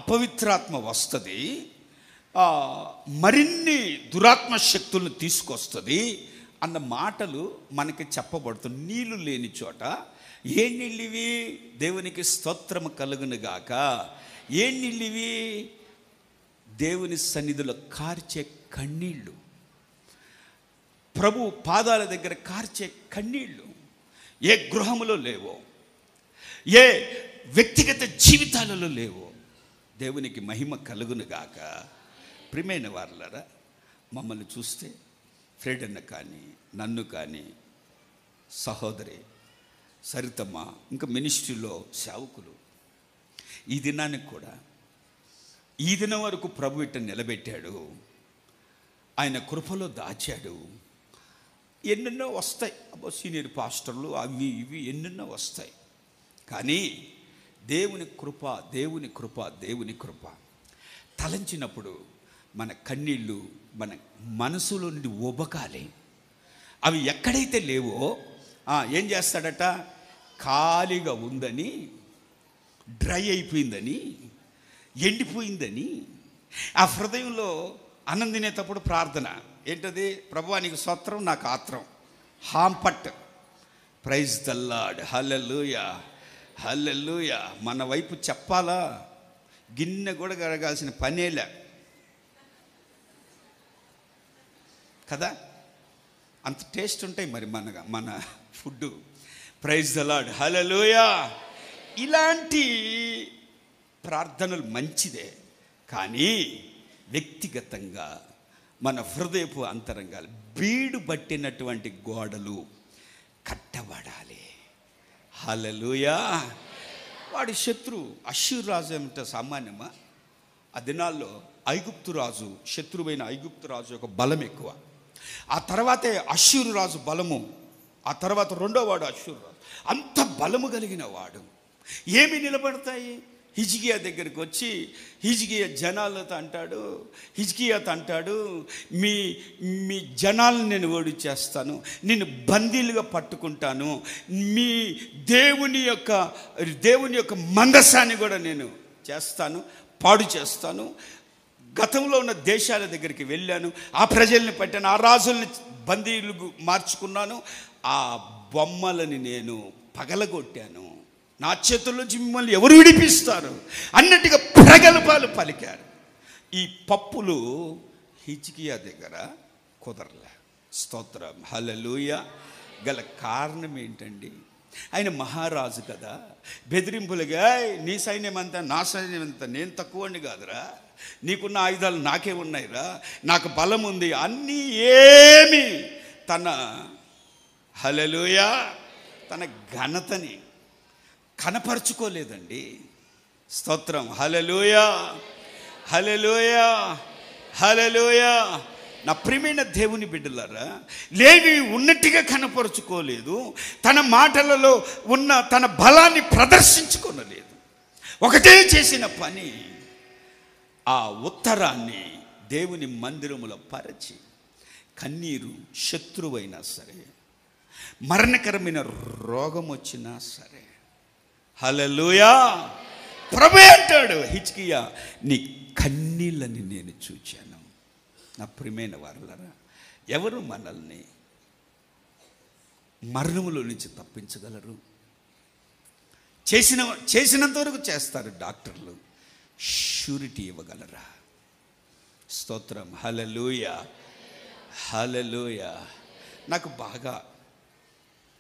S1: అపవిత్రాత్మ వస్తుంది, మరిన్ని దురాత్మ శక్తులను తీసుకొస్తుంది అన్న మాటలు మనకి చెప్పబడుతుంది. నీళ్లు లేని చోట ఏ నీళ్ళివి? దేవునికి స్తోత్రము కలుగును గాక. ఏ నీళ్ళివి? దేవుని సన్నిధిలో కార్చే కన్నీళ్ళు, ప్రభు పాదాల దగ్గర కార్చే కన్నీళ్ళు ఏ గృహములో లేవో, ఏ వ్యక్తిగత జీవితాలలో లేవో. దేవునికి మహిమ కలుగును గాక. ప్రియమైన వారలారా, మమ్మల్ని చూస్తే ఫ్రెండ్ కానీ, నన్ను కానీ, సహోదరి సరితమ్మ, ఇంకా మినిస్ట్రీలో సేవకులు, ఈ దినానికి కూడా, ఈ దినం వరకు ప్రభు ఇట్ట నిలబెట్టాడు, ఆయన కృపలో దాచాడు. ఎన్నెన్నో వస్తాయి, సీనియర్ పాస్టర్లు అవి ఇవి ఎన్నెన్నో వస్తాయి. కానీ దేవుని కృప, దేవుని కృప, దేవుని కృప తలంచినప్పుడు మన కన్నీళ్ళు మన మనసులో నుండి ఒబకాలి. అవి ఎక్కడైతే లేవో ఏం చేస్తాడట, ఖాళీగా ఉందని, డ్రై అయిపోయిందని, ఎండిపోయిందని ఆ హృదయంలో ఆనందినేటప్పుడు ప్రార్థన ఏంటది? ప్రభువా నీకు స్తోత్రం, నాకు ఆత్రం, హాంపట్, ప్రైజ్ ద లార్డ్, హల్లెలూయా, హల్లెలూయా. మన వైపు చెప్పాలా, గిన్నె కూడా కడగాల్సిన పనేలే కదా, అంత టేస్ట్ ఉంటాయి మరి మన ఫుడ్. ప్రైజ్ ద లార్డ్, హల్లెలూయా. ఇలాంటి ప్రార్థనలు మంచిదే, కానీ వ్యక్తిగతంగా మన హృదయపు అంతరంగాలు బీడు పట్టినటువంటి గోడలు కట్టబడాలి. హల్లెలూయా. వాడి శత్రువు అష్షూరు రాజు ఏమిటో సామాన్యమా? ఆ దినాల్లో ఐగుప్తు రాజు, శత్రువైన ఐగుప్తు రాజు యొక్క బలం ఎక్కువ. ఆ తర్వాతే అష్షూరు రాజు బలము, ఆ తర్వాత రెండో వాడు అష్షూరు రాజు. అంత బలము కలిగిన వాడు. ఏమి నిలబడతాయి? హిజ్కియా దగ్గరికి వచ్చి హిజ్కియా జనాలతో అంటాడు, మీ జనాలను నేను ఓడిచేస్తాను, నేను బందీలుగా పట్టుకుంటాను, మీ దేవుని యొక్క మందసాన్ని కూడా నేను చేస్తాను, పాడు చేస్తాను. గతంలో ఉన్న దేశాల దగ్గరికి వెళ్ళాను, ఆ ప్రజల్ని పట్టాను, ఆ రాజుల్ని బందీలు మార్చుకున్నాను, ఆ బొమ్మలని నేను పగలగొట్టాను, నా చేతుల నుంచి మిమ్మల్ని ఎవరు విడిపిస్తారు అన్నట్టుగా ప్రగల్భాలు పలికారు. ఈ పప్పులు హిజ్కియా దగ్గర కుదరలే. స్తోత్రం, హల్లెలూయా. గల కారణం ఏంటండి? ఆయన మహారాజు కదా. బెదిరింపులుగా నీ సైన్యం అంతా నా సైన్యం అంతా, నేను తక్కువండి కాదురా, నీకున్న ఆయుధాలు నాకే ఉన్నాయిరా, నాకు బలం ఉంది అన్నీ ఏమి తన హల్లెలూయా తన ఘనతని కనపరుచుకోలేదండి. స్తోత్రం, హల్లెలూయా హల్లెలూయా హల్లెలూయా. నా ప్రియమైన దేవుని బిడ్డలారా, లేవి ఉన్నట్టుగా కనపరుచుకోలేదు, తన మాటలలో ఉన్న తన బలాన్ని ప్రదర్శించుకోనలేదు. ఒకటే చేసిన పని, ఆ ఉత్తరాన్ని దేవుని మందిరములో పరిచి కన్నీరు, శత్రువైనా సరే, మరణకరమైన రోగం వచ్చినా సరే, హల్లెలూయా, ప్రభు అంటాడు హిజ్కియా, నీ కన్నీళ్ళని నేను చూచాను. నా ప్రియమైన వారలారా, ఎవరు మనల్ని మరణములో నుంచి తప్పించగలరు? చేసినంత వరకు చేస్తారు డాక్టర్లు, షూరిటీ ఇవ్వగలరా? స్తోత్రం, హల్లెలూయా హల్లెలూయా. నాకు బాగా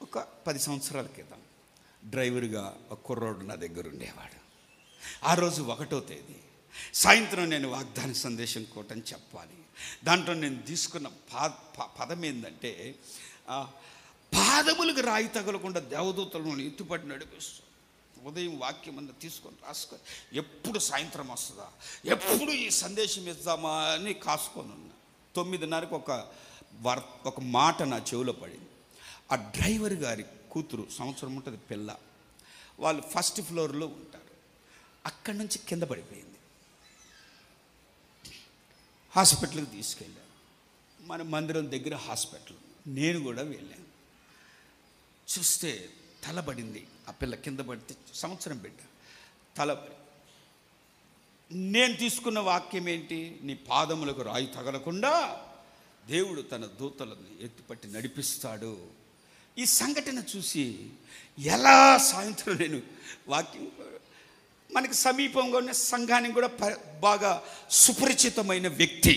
S1: ఒక 10 సంవత్సరాల క్రితం డ్రైవర్గా ఒక కుర్రోడు నా దగ్గర ఉండేవాడు. ఆ రోజు 1వ తేదీ సాయంత్రం నేను వాగ్దాన సందేశం కోటని చెప్పాలి. దాంట్లో నేను తీసుకున్న పదం ఏంటంటే, పాదములకు రాయి తగలకుండా దేవదూతలను ఎత్తుపడి నడిపిస్తూ ఉదయం వాక్యం అన్న తీసుకొని రాసుకొని ఎప్పుడు సాయంత్రం వస్తుందా, ఎప్పుడు ఈ సందేశం ఇద్దామా అని కాసుకొని ఉన్నా. 9:30కి ఒక మాట నా చెవిలో పడింది. ఆ డ్రైవర్ గారి కూతురు, సంవత్సరం ఉంటుంది పిల్ల, వాళ్ళు 1st ఫ్లోర్లో ఉంటారు. అక్కడి నుంచి కింద పడిపోయింది. హాస్పిటల్కి తీసుకెళ్ళాను. మన మందిరం దగ్గర హాస్పిటల్, నేను కూడా వెళ్ళాను. చూస్తే తలబడింది. ఆ పిల్ల కింద పడితే సంవత్సరం బిడ్డ తలబడి. నేను తీసుకున్న వాక్యం ఏంటి? నీ పాదములకు రాయి తగలకుండా దేవుడు తన దూతలను ఎత్తిపట్టి నడిపిస్తాడు. ఈ సంఘటన చూసి ఎలా సాయంత్రం నేను వాక్యం, మనకి సమీపంగా ఉన్న సంఘానికి కూడా బాగా సుపరిచితమైన వ్యక్తి,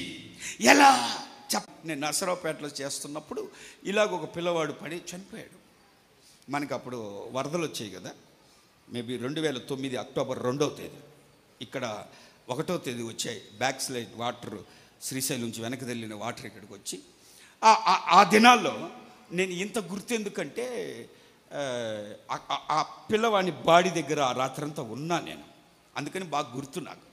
S1: ఎలా నేను నరసరావుపేటలో చేస్తున్నప్పుడు ఇలాగ ఒక పిల్లవాడు పడి చనిపోయాడు. మనకి అప్పుడు వరదలు వచ్చాయి కదా, మేబీ 2009 అక్టోబర్ 2వ తేదీ. ఇక్కడ 1వ తేదీ వచ్చాయి బ్యాక్ స్లైడ్ వాటర్, శ్రీశైలం నుంచి వెనక్కి వెళ్ళిన వాటర్ ఇక్కడికి వచ్చి. ఆ దినాల్లో నేను ఇంత గుర్తెందుకంటే, ఆ పిల్లవాడిని బాడీ దగ్గర ఆ రాత్రంతా ఉన్నా నేను, అందుకని బాగా గుర్తు నాకు.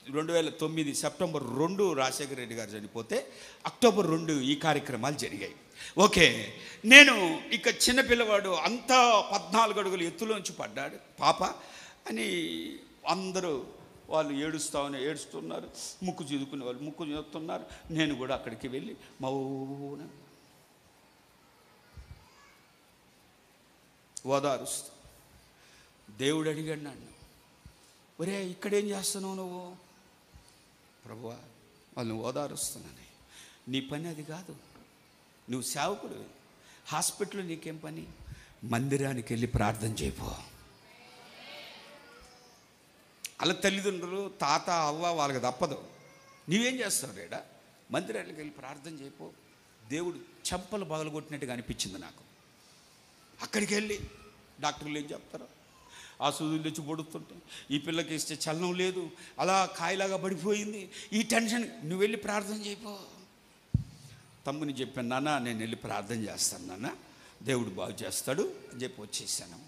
S1: 2009 సెప్టెంబర్ 2 రాజశేఖర రెడ్డి గారు చనిపోతే అక్టోబర్ 2 ఈ కార్యక్రమాలు జరిగాయి. ఓకే, నేను ఇక చిన్నపిల్లవాడు అంతా 14 అడుగుల ఎత్తులోంచి పడ్డాడు పాప అని అందరూ వాళ్ళు ఏడుస్తున్నారు, ముక్కు చీదుకునే వాళ్ళు ముక్కు చీదుతున్నారు. నేను కూడా అక్కడికి వెళ్ళి మౌనం ఓదారుస్తూ, దేవుడు అడిగాడు నన్ను, ఒరే ఇక్కడేం చేస్తున్నావు నువ్వు? ప్రభువా, వాళ్ళని ఓదారుస్తున్నాను. నీ పని అది కాదు, నువ్వు సేవకుడు. హాస్పిటల్లో నీకేం పని? మందిరానికి వెళ్ళి ప్రార్థన చేయపో. అలా తల్లిదండ్రులు, తాత, అవ్వ వాళ్ళకి తప్పదు. నీవేం చేస్తావు రేడా? మందిరానికి వెళ్ళి ప్రార్థన చేయపో. దేవుడు చెంపలు పగలగొట్టినట్టుగా అనిపించింది నాకు. అక్కడికి వెళ్ళి డాక్టర్లు ఏం చెప్తారు? ఆ సూదులు తెచ్చి పొడుతుంటే ఈ పిల్లకి ఇస్తే చలనం లేదు, అలా కాయలాగా పడిపోయింది, ఈ టెన్షన్. నువ్వు వెళ్ళి ప్రార్థన చేయపో. తమ్ముని చెప్పాను, నాన్న నేను వెళ్ళి ప్రార్థన చేస్తాను నాన్న, దేవుడు బాగు చేస్తాడు అని చెప్పి వచ్చేసాను.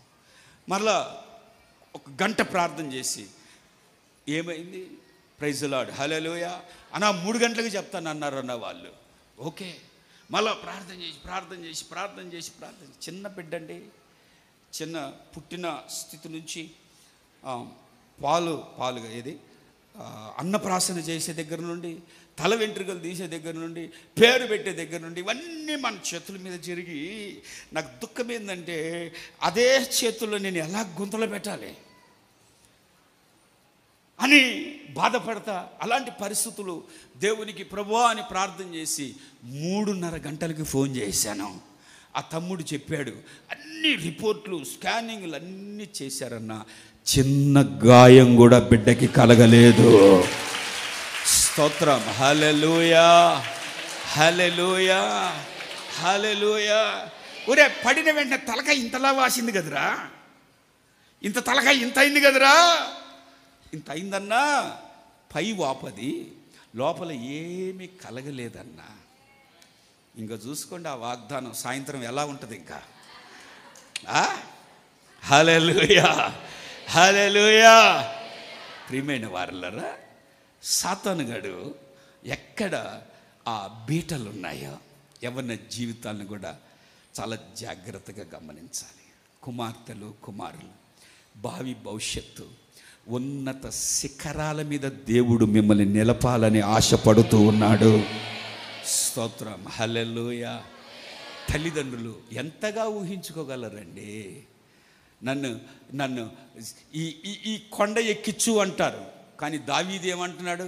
S1: మరలా 1 గంట ప్రార్థన చేసి ఏమైంది? ప్రైజ్ ది లార్డ్, హల్లెలూయా అన్న 3 గంటలకు చెప్తాను అన్నారన్న వాళ్ళు. ఓకే, మళ్ళా ప్రార్థన చేసి చిన్న బిడ్డండి, చిన్న పుట్టిన స్థితి నుంచి పాలుగా ఏది అన్నప్రాసన చేసే దగ్గర నుండి, తల వెంట్రుకలు తీసే దగ్గర నుండి, పేరు పెట్టే దగ్గర నుండి ఇవన్నీ మన చేతుల మీద జరిగి, నాకు దుఃఖం ఏంటంటే అదే చేతుల్లో నేను ఎలా గుంతలు పెట్టాలి అని బాధపడతా. అలాంటి పరిస్థితులు దేవునికి ప్రభువా అని ప్రార్థన చేసి 3:30 గంటలకి ఫోన్ చేశాను. ఆ తమ్ముడు చెప్పాడు, అన్ని రిపోర్ట్లు స్కానింగ్లు అన్నీ చేశారన్న, చిన్న గాయం కూడా బిడ్డకి కలగలేదు. స్తోత్రం. హల్లెలూయా, హల్లెలూయా, హల్లెలూయా. ఒరే, పడిన వెంటనే తలకాయ ఇంతలా వాసింది కదరా, ఇంత తలకాయ ఇంత అయింది కదరా, ఇంత అయిందన్నా, పై వాపది, లోపల ఏమీ కలగలేదన్నా. ఇంకా చూసుకోండి ఆ వాగ్దానం సాయంత్రం ఎలా ఉంటుంది ఇంకా. హల్లెలూయా, హల్లెలూయా. ప్రియమైన వారలారా, సాతానుగాడు ఎక్కడ ఆ బీటలు ఉన్నాయో ఎవరి జీవితాలను కూడా చాలా జాగ్రత్తగా గమనించాలి. కుమార్తెలు, కుమారులు, భావి భవిష్యత్తు, ఉన్నత శిఖరాల మీద దేవుడు మిమ్మల్ని నిలపాలని ఆశపడుతూ ఉన్నాడు. స్తోత్రం. హల్లెలూయా. తల్లిదండ్రులు ఎంతగా ఊహించుకోగలరండి? నన్ను ఈ కొండ ఎక్కించు అంటారు, కానీ దావీదు ఏమంటున్నాడు?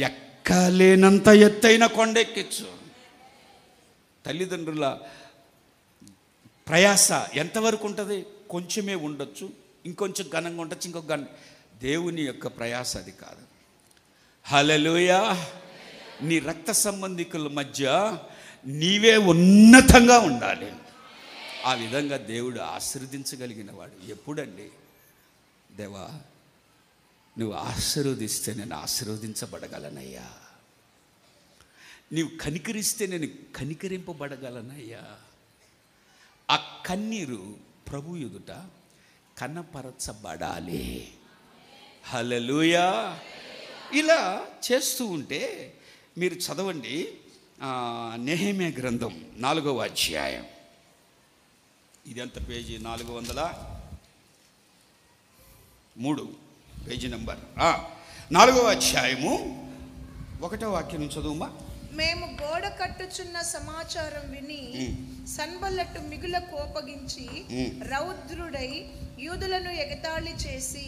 S1: ఎక్కలేనంత ఎత్తైన కొండ ఎక్కించు. తల్లిదండ్రుల ప్రయాస ఎంతవరకు ఉంటుంది? కొంచెమే ఉండొచ్చు, ఇంకొంచెం ఘనంగా ఉండొచ్చు, ఇంకొక దేవుని యొక్క ప్రయాస అది కాదు. హల్లెలూయా. నీ రక్త సంబంధికుల మధ్య నీవే ఉన్నతంగా ఉండాలి. ఆ విధంగా దేవుడు ఆశీర్వదించగలిగిన వాడు. ఎప్పుడండి? దేవా, నువ్వు ఆశీర్వదిస్తే నేను ఆశీర్వదించబడగలనయ్యా, నీవు కనికరిస్తే నేను కనికరింపబడగలనయ్యా. ఆ కన్నీరు ప్రభు ఎదుట కనపరచబడాలి. హల్లెలూయా. ఇలా చేస్తూ ఉంటే మీరు చదవండి, నెహెమ్యా గ్రంథం 4వ అధ్యాయం. ఇదంత పేజీ 403, పేజీ నంబర్ 4వ అధ్యాయము 1వ వాక్యం నుంచి చదువుమా.
S2: మేము గోడ కట్టుచున్న సమాచారం విని సన్బల్లట్టు మిగుల కోపగించి రౌద్రుడై యూదులను ఎగతాళి చేసి.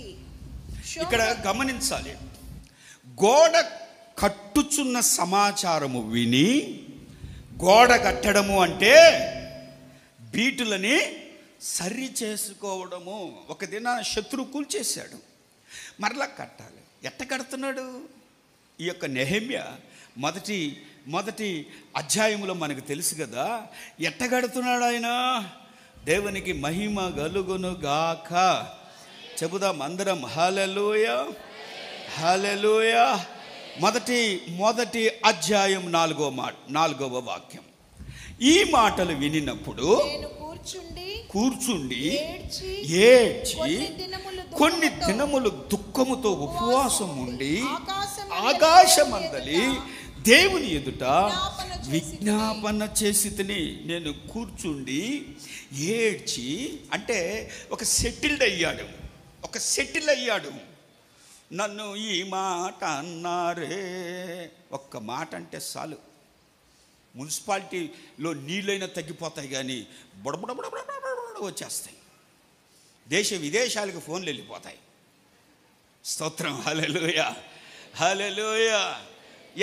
S1: ఇక్కడ గమనించాలి, గోడ కట్టుచున్న సమాచారము విని, గోడ కట్టడము అంటే బీటులని సరి చేసుకోవడము. ఒక దిన శత్రువు కూల్చేశాడు, మరలా కట్టాలి. ఎట్ట కడుతున్నాడు? ఈ యొక్క నెహెమ్యా మొదటి అధ్యాయంలో మనకు తెలుసు కదా ఎట్ట కడుతున్నాడు ఆయన. దేవునికి మహిమ కలుగును గాక. చెబుదాం అందరం హల్లెలూయా, హల్లెలూయా. మొదటి అధ్యాయం 4వ వాక్యం. ఈ మాటలు వినినప్పుడు కూర్చుండి ఏడ్చి కొన్ని దినములు దుఃఖముతో ఉపవాసం ఉండి ఆకాశమందలి దేవుని ఎదుట విజ్ఞాపన చేసి తిని. నేను కూర్చుండి ఏడ్చి అంటే ఒక సెటిల్ అయ్యాడు. నన్ను ఈ మాట అన్నారే, ఒక్క మాట అంటే చాలు, మున్సిపాలిటీలో నీళ్ళైనా తగ్గిపోతాయి, కానీ బుడబుడబుడబుడ వచ్చేస్తాయి. దేశ విదేశాలకు ఫోన్లు వెళ్ళిపోతాయి. స్తోత్రం. హల్లెలూయా, హల్లెలూయా.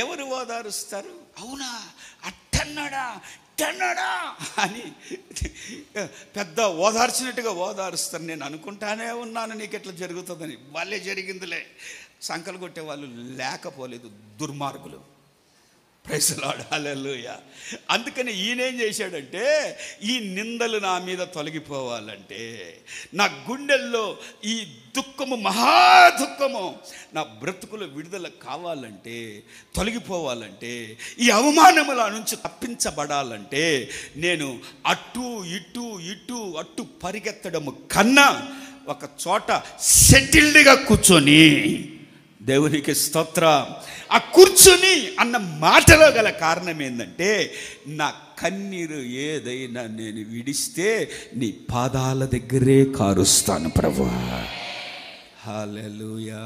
S1: ఎవరు ఓదారుస్తారు? అవునా, అట్టన్నాడా అని పెద్ద ఓదార్చినట్టుగా ఓదారుస్తారు. నేను అనుకుంటానే ఉన్నాను నీకు ఎట్లా జరుగుతుందని. వాళ్ళే జరిగిందిలే. సంకలు కొట్టే వాళ్ళు లేకపోలేదు, దుర్మార్గులు. Praise the lord. హల్లెలూయా. అందుకని ఈయనేం చేశాడంటే, ఈ నిందలు నా మీద తొలగిపోవాలంటే, నా గుండెల్లో ఈ దుఃఖము, మహా దుఃఖము, నా బ్రతుకుల విడుదల కావాలంటే, తొలగిపోవాలంటే, ఈ అవమానముల నుంచి తప్పించబడాలంటే, నేను అటు ఇటు పరిగెత్తడము కన్నా ఒక చోట సెటిల్డ్గా కూర్చొని, దేవునికి స్తోత్రం, ఆ కూర్చొని అన్న మాటలో గల కారణం ఏంటంటే, నా కన్నీరు ఏదైనా నేను విడిస్తే నీ పాదాల దగ్గరే కారుస్తాను ప్రభువా. హల్లెలూయా.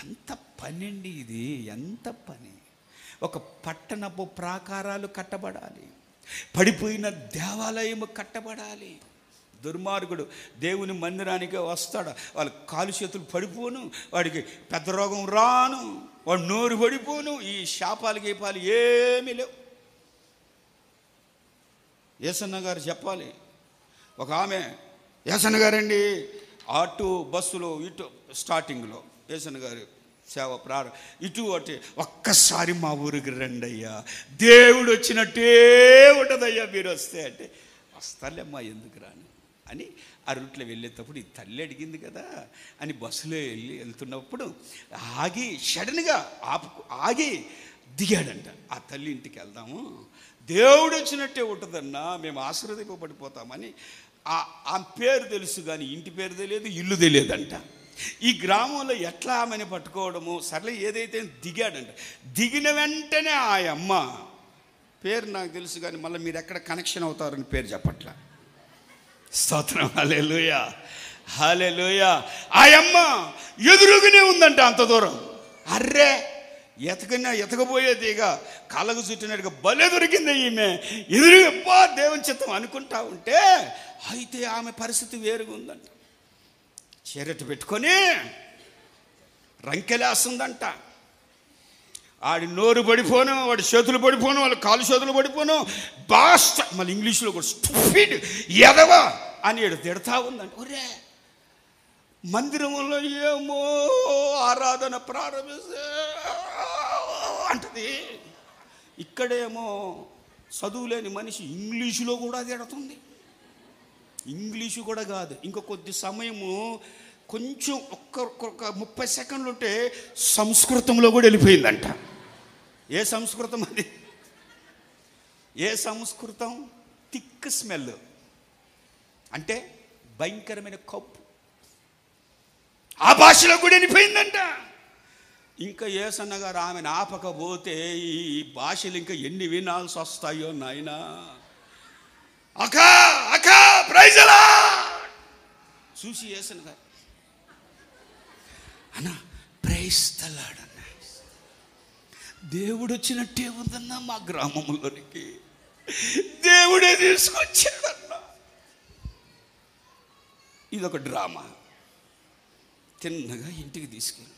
S1: ఎంత పని అండి ఇది, ఎంత పని. ఒక పట్టణపు ప్రాకారాలు కట్టబడాలి, పడిపోయిన దేవాలయము కట్టబడాలి. దుర్మార్గుడు దేవుని మందిరానికి వస్తాడు, వాళ్ళ కాలు చేతులు పడిపోను, వాడికి పెద్ద రోగం రాను, వాడు నోరు పడిపోను, ఈ శాపాలు గీపాలు ఏమీ లేవు. యేసన్న గారు చెప్పాలి. ఒక ఆమె, యేసన్న గారండి అటు బస్సులో ఇటు స్టార్టింగ్లో యేసన్న గారు సేవ ఇటు అటు, ఒక్కసారి మా ఊరికి రండి అయ్యా, దేవుడు వచ్చినట్టే ఉంటుందయ్యా మీరు వస్తే అంటే, వస్తాలేమ్మా ఎందుకు రాను అని ఆ రూట్లో వెళ్ళేటప్పుడు ఈ తల్లి అడిగింది కదా అని బస్సులో వెళ్తున్నప్పుడు ఆగి సడన్గా ఆగి దిగాడంట. ఆ తల్లి ఇంటికి వెళ్దాము, దేవుడు వచ్చినట్టే ఉంటుందన్నా, మేము ఆశీర్వదింపబడిపోతామని. ఆ పేరు తెలుసు కానీ ఇంటి పేరు తెలియదు, ఇల్లు తెలియదంట. ఈ గ్రామంలో ఎట్లా ఆమెను పట్టుకోవడము, సర్లే ఏదైతే దిగాడంట. దిగిన వెంటనే ఆ అమ్మ పేరు నాకు తెలుసు కానీ మళ్ళీ మీరు ఎక్కడ కనెక్షన్ అవుతారని పేరు చెప్పట్లా. స్తోత్రం, హల్లెలూయా, హల్లెలూయా. ఆ అమ్మ ఎదురుగునే ఉందంట అంత దూరం. అర్రే ఎతకపోయేది ఇక కాళ్ళకు చుట్టినట్టుగా భలే దొరికింది ఈమె, ఎదురుగా దేవుని చిత్తం అనుకుంటా ఉంటే, అయితే ఆమె పరిస్థితి వేరుగా ఉందంట. చీరట పెట్టుకొని రంకెలేస్తుందంట. ఆడి నోరు పడిపోను, వాడి చేతులు పడిపోను, వాళ్ళ కాలు చేతులు పడిపోను, బాస్ట్ మళ్ళీ ఇంగ్లీష్లో కూడా స్టూపిడ్ ఎదవా అని తిడతా ఉందంట. ఒరే మందిరంలో ఏమో ఆరాధన ప్రారంభిస్తే అంటది, ఇక్కడేమో చదువులేని మనిషి ఇంగ్లీషులో కూడా తిడుతుంది. ఇంగ్లీషు కూడా కాదు, ఇంకా కొద్ది సమయము కొంచెం ఒక్క 30 సెకండ్లు ఉంటే సంస్కృతంలో కూడా వెళ్ళిపోయిందంట. ఏ సంస్కృతం అది? ఏ సంస్కృతం? థిక్ స్మెల్ అంటే భయంకరమైన కప్పు, ఆ భాషలో కూడా వెళ్ళిపోయిందంట. ఇంకా యేసన్న గారు ఆమెను ఆపకపోతే ఈ భాషలు ఇంకా ఎన్ని వినాల్సి వస్తాయో నాయనా. అకా అకా ప్రైజలా చూసి యేసన్న గారు అన్నా ప్రైజ్ ద లార్డ్ అన్న, దేవుడు వచ్చినట్టే ఉందన్నా మా గ్రామంలోనికి, దేవుడే తీసుకొచ్చాడన్నా. ఇదొక డ్రామా. తిన్నగా ఇంటికి తీసుకెళ్ళి,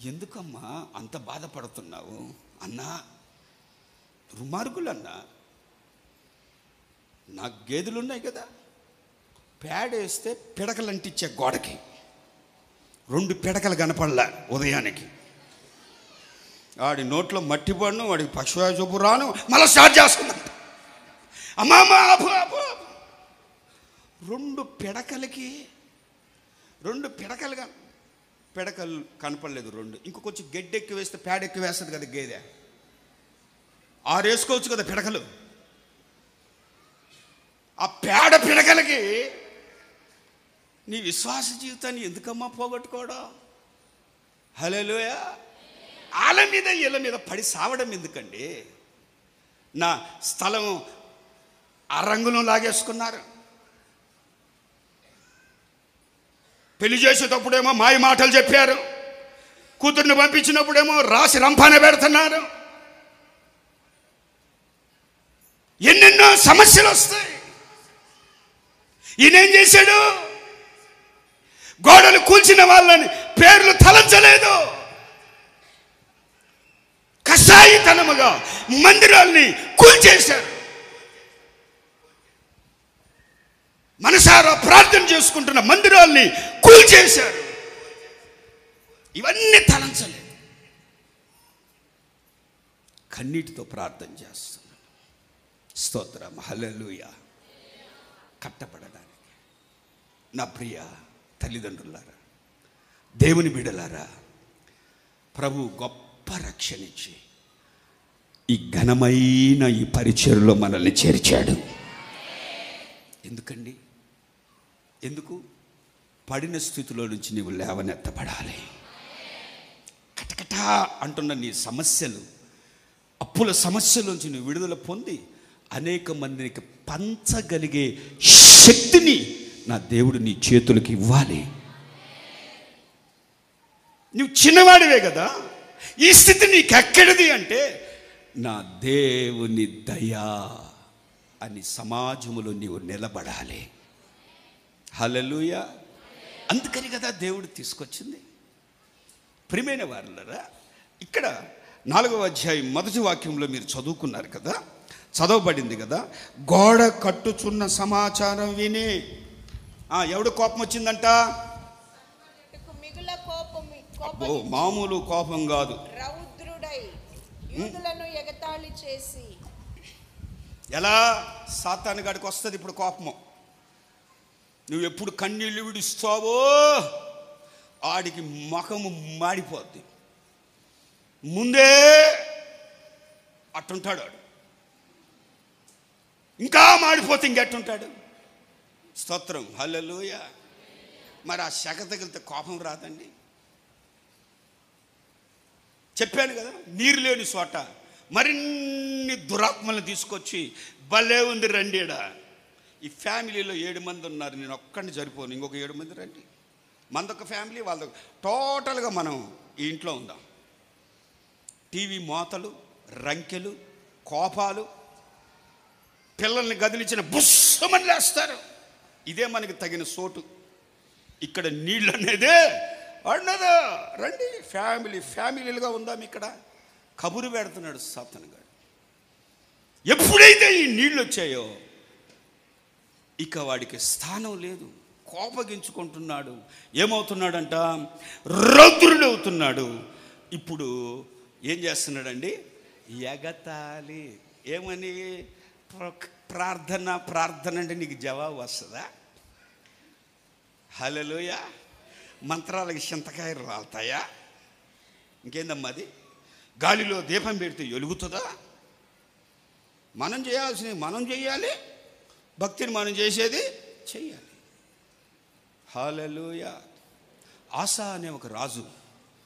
S1: ఎందుకమ్మా అంత బాధపడుతున్నావు అన్నా? దుర్మార్గులన్నా, నాకు గేదెలు ఉన్నాయి కదా, పేడేస్తే పిడకలు అంటించే గోడకి 2 పిడకలు కనపడలే ఉదయానికి. వాడి నోట్లో మట్టి పడును, వాడికి పశువాయు చూపు రాను, మళ్ళీ స్టార్ట్ చేస్తుందంట. అమ్మా ఆపు ఆపు. 2 పిడకలకి 2 పిడకలు కనపడలేదు. 2 ఇంకో కొంచెం గడ్డెక్కి వేస్తే పేడెక్కి వేస్తుంది కదా గేదె, 6 వేసుకోవచ్చు కదా పిడకలు. ఆ పేడ పిడకలకి నీ విశ్వాస జీవితాన్ని ఎందుకమ్మా పోగొట్టుకోవడం? హల్లెలూయా. వాళ్ళ మీద వీళ్ళ మీద పడి సావడం ఎందుకండి? నా స్థలం ఆ రంగును లాగేసుకున్నారు. పెళ్లి చేసేటప్పుడేమో మాయ మాటలు చెప్పారు, కూతుర్ని పంపించినప్పుడేమో రాసి రంపాన పెడుతున్నారు. ఎన్నెన్నో సమస్యలు వస్తాయి. ఈయనేం చేశాడు? గోడలు కూల్చిన వాళ్ళని పేర్లు తలంచలేదు, కషాయితనముగా మందిరాల్ని కూల్చేశారు. మనసారా ప్రార్థన చేసుకుంటున్న మందిరాల్ని కూల్చేశారు. ఇవన్నీ తలంచలేదు, కన్నీటితో ప్రార్థన చేస్తున్నాను. స్తోత్రం, హల్లెలూయా. కట్టబడడానికి నా ప్రియ తల్లిదండ్రులారా, దేవుని బిడ్డలారా, ప్రభు గొప్ప రక్షణ ఇచ్చి ఈ ఘనమైన ఈ పరిచర్యలో మనల్ని చేర్చాడు. ఎందుకండి? ఎందుకు? పడిన స్థితిలో నుంచి నీవు లేవనెత్తబడాలి. కటకటా అంటున్న నీ సమస్యలు, అప్పుల సమస్యల నుంచి నువ్వు విడుదల పొంది అనేక మందికి పంచగలిగే శక్తిని నా దేవుడు నీ చేతులకు ఇవ్వాలి. నువ్వు చిన్నవాడివే కదా, ఈ స్థితి నీకెక్కడిది అంటే నా దేవుని దయా అని సమాజంలో నీవు నిలబడాలి. హల్లెలూయా. అందుకని కదా దేవుడు తీసుకొచ్చింది. ప్రియమైన వారులారా, ఇక్కడ 4వ అధ్యాయం 1వ వాక్యంలో మీరు చదువుకున్నారు కదా, చదవబడింది కదా, గోడ కట్టుచున్న సమాచారం విని ఎవడు కోపం వచ్చిందంట?
S2: మిగుల
S1: అబ్బో, మామూలు కోపం కాదు.
S2: రౌద్రుడై యూదులను ఎగతాళి చేసి.
S1: ఎలా? సాతాను గాడికి వస్తుంది ఇప్పుడు కోపము. నువ్వు ఎప్పుడు కన్నీళ్ళు విడుస్తావో ఆడికి ముఖము మాడిపోద్ది. ముందే అట్టుంటాడు వాడు. ఇంకా మాడిపోతే ఇంకెట్టుంటాడు? స్తోత్రం, హల్లెలూయా. మరి ఆ శక తగిలితే కోపం రాదండి? చెప్పాను కదా, నీరు లేని చోట మరిన్ని దురాత్మలను తీసుకొచ్చి భలే ఉంది రండిడా. ఈ ఫ్యామిలీలో 7 మంది ఉన్నారు, నేను ఒక్కడిని సరిపోను, ఇంకొక 7 మంది రండి. మనదొక ఫ్యామిలీ, వాళ్ళ టోటల్గా మనం ఈ ఇంట్లో ఉందాం. టీవీ మోతలు, రంకెలు, కోపాలు, పిల్లల్ని గదిలించిన బుస్సమని లేస్తారు. ఇదే మనకి తగిన చోటు. ఇక్కడ నీళ్ళు అనేదే అన్నదా. రండి, ఫ్యామిలీలుగా ఉందాం. ఇక్కడ కబురు పెడుతున్నాడు సాతాను గారు. ఎప్పుడైతే ఈ నీళ్ళు వచ్చాయో ఇక వాడికి స్థానం లేదు, కోపగించుకుంటున్నాడు. ఏమవుతున్నాడంట? రౌద్రుడు అవుతున్నాడు. ఇప్పుడు ఏం చేస్తున్నాడండి? ఎగతాళి. ఏమని? ప్రార్థన అంటే నీకు జవాబు వస్తుందా? హల్లెలూయా. మంత్రాలకి చింతకాయలు రాలుతాయా? ఇంకేందమ్మా అది? గాలిలో దీపం పెడితే వెలుగుతుందా? మనం చేయాల్సినవి మనం చేయాలి, భక్తిని మనం చేసేది చెయ్యాలి. హల్లెలూయా. ఆసా అనే ఒక రాజు,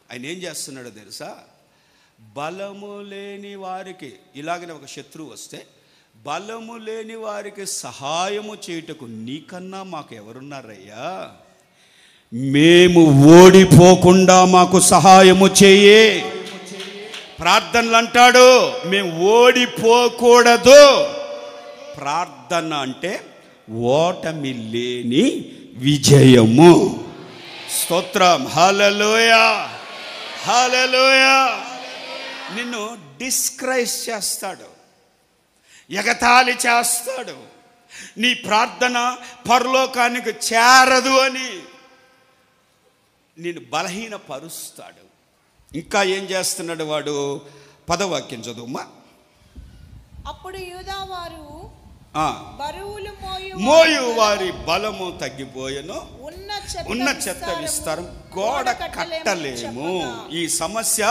S1: ఆయన ఏం చేస్తున్నాడో తెలుసా? బలము లేని వారికి, ఇలాగనే ఒక శత్రువు వస్తే బలము లేని వారికి సహాయము చేయుటకు నీకన్నా మాకు ఎవరున్నారయ్యా? మేము ఓడిపోకుండా మాకు సహాయము చేయే. ప్రార్థనలు అంటాడు, మేము ఓడిపోకూడదు. ప్రార్థన అంటే ఓటమి లేని విజయము. స్తోత్రం, హల్లెలూయా, హల్లెలూయా. నిన్ను డిస్కరేజ్ చేస్తాడు, ఎగతాళి చేస్తాడు, నీ ప్రార్థన పరలోకానికి చేరదు అని నిన్ను బలహీనపరుస్తాడు. ఇంకా ఏం చేస్తున్నాడు వాడు? 10వ వాక్యం చదువుమా.
S2: అప్పుడు యూదావారు బరువులు
S1: మోయు వారి బలము తగ్గిపోయెను, ఉన్న చెత్త విస్తారం గోడ కట్టలేము. ఈ సమస్య